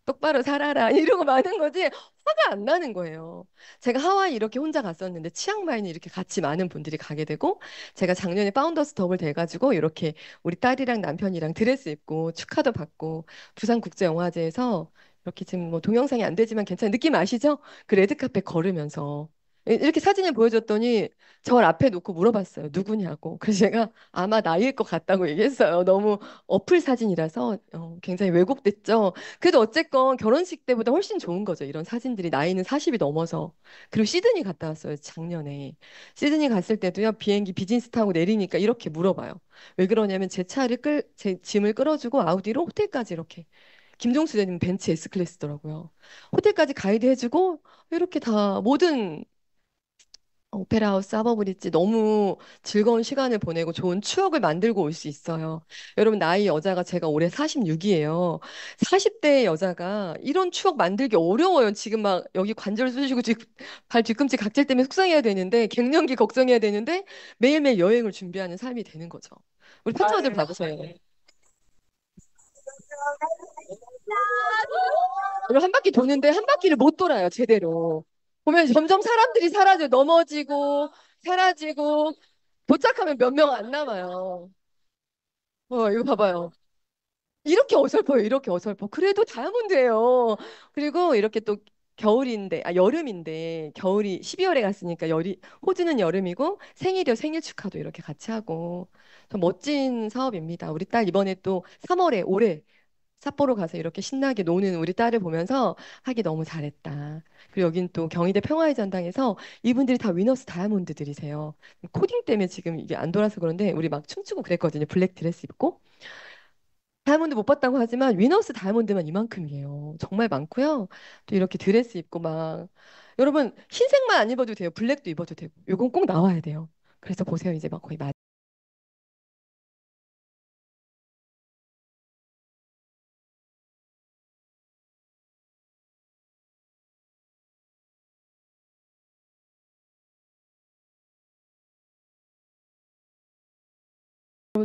[SPEAKER 1] 똑바로 살아라 이러고 마는 거지 화가 안 나는 거예요. 제가 하와이 이렇게 혼자 갔었는데 치앙마이는 이렇게 같이 많은 분들이 가게 되고 제가 작년에 파운더스 덕을 돼가지고 이렇게 우리 딸이랑 남편이랑 드레스 입고 축하도 받고 부산국제영화제에서 이렇게 지금 뭐 동영상이 안 되지만 괜찮은 느낌 아시죠? 그 레드카펫 걸으면서 이렇게 사진을 보여줬더니 저 앞에 놓고 물어봤어요. 누구냐고. 그래서 제가 아마 나일 것 같다고 얘기했어요. 너무 어플 사진이라서 굉장히 왜곡됐죠. 그래도 어쨌건 결혼식 때보다 훨씬 좋은 거죠. 이런 사진들이 나이는 40이 넘어서. 그리고 시드니 갔다 왔어요. 작년에. 시드니 갔을 때도요. 비행기 비즈니스 타고 내리니까 이렇게 물어봐요. 왜 그러냐면 제 짐을 끌어주고 아우디로 호텔까지 이렇게. 김종수 대님 벤츠 S클래스더라고요. 호텔까지 가이드 해주고 이렇게 다 모든 오페라 하우스, 하버브리지 너무 즐거운 시간을 보내고 좋은 추억을 만들고 올 수 있어요. 여러분 나이 여자가 제가 올해 46이에요. 40대 여자가 이런 추억 만들기 어려워요. 지금 막 여기 관절 쑤시고 발 뒤꿈치 각질 때문에 속상해야 되는데 갱년기 걱정해야 되는데 매일매일 여행을 준비하는 삶이 되는 거죠. 우리 파트너들 봐보세요. 이거 한 바퀴 도는데 한 바퀴를 못 돌아요, 제대로. 보면 점점 사람들이 사라져, 넘어지고, 사라지고, 도착하면 몇 명 안 남아요. 이거 봐봐요. 이렇게 어설퍼요, 이렇게 어설퍼. 그래도 다이아몬드예요. 그리고 이렇게 또 겨울인데, 여름인데, 겨울이 12월에 갔으니까 호주는 여름이고, 생일이요, 생일 축하도 이렇게 같이 하고. 좀 멋진 사업입니다. 우리 딸 이번에 또 3월에, 올해 삿포로 가서 이렇게 신나게 노는 우리 딸을 보면서 하기 너무 잘했다. 그리고 여긴 또 경희대 평화의 전당에서 이분들이 다 위너스 다이아몬드들이세요. 코딩 때문에 지금 이게 안 돌아서 그런데 우리 막 춤추고 그랬거든요. 블랙 드레스 입고. 다이아몬드 못 봤다고 하지만 위너스 다이아몬드만 이만큼이에요. 정말 많고요. 또 이렇게 드레스 입고 막 여러분 흰색만 안 입어도 돼요. 블랙도 입어도 되고. 요건 꼭 나와야 돼요. 그래서 보세요. 이제 막 거의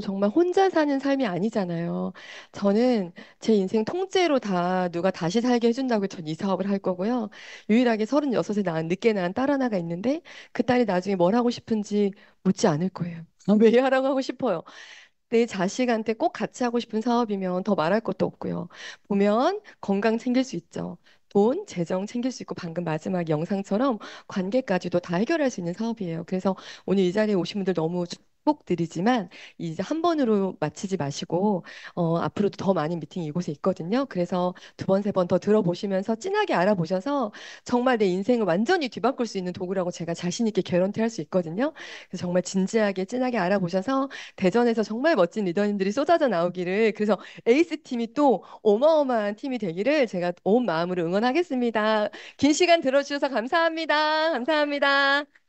[SPEAKER 1] 정말 혼자 사는 삶이 아니잖아요. 저는 제 인생 통째로 다 누가 다시 살게 해준다고 전 이 사업을 할 거고요. 유일하게 36에 늦게 낳은 딸 하나가 있는데 그 딸이 나중에 뭘 하고 싶은지 묻지 않을 거예요. 왜 하라고 하고 싶어요. 내 자식한테 꼭 같이 하고 싶은 사업이면 더 말할 것도 없고요. 보면 건강 챙길 수 있죠. 돈, 재정 챙길 수 있고 방금 마지막 영상처럼 관계까지도 다 해결할 수 있는 사업이에요. 그래서 오늘 이 자리에 오신 분들 너무 축복드리지만 이제 한 번으로 마치지 마시고 앞으로도 더 많은 미팅이 이곳에 있거든요. 그래서 두 번, 세 번 더 들어보시면서 진하게 알아보셔서 정말 내 인생을 완전히 뒤바꿀 수 있는 도구라고 제가 자신 있게 개런티 할 수 있거든요. 그래서 정말 진지하게 진하게 알아보셔서 대전에서 정말 멋진 리더님들이 쏟아져 나오기를 그래서 에이스 팀이 또 어마어마한 팀이 되기를 제가 온 마음으로 응원하겠습니다. 긴 시간 들어주셔서 감사합니다. 감사합니다.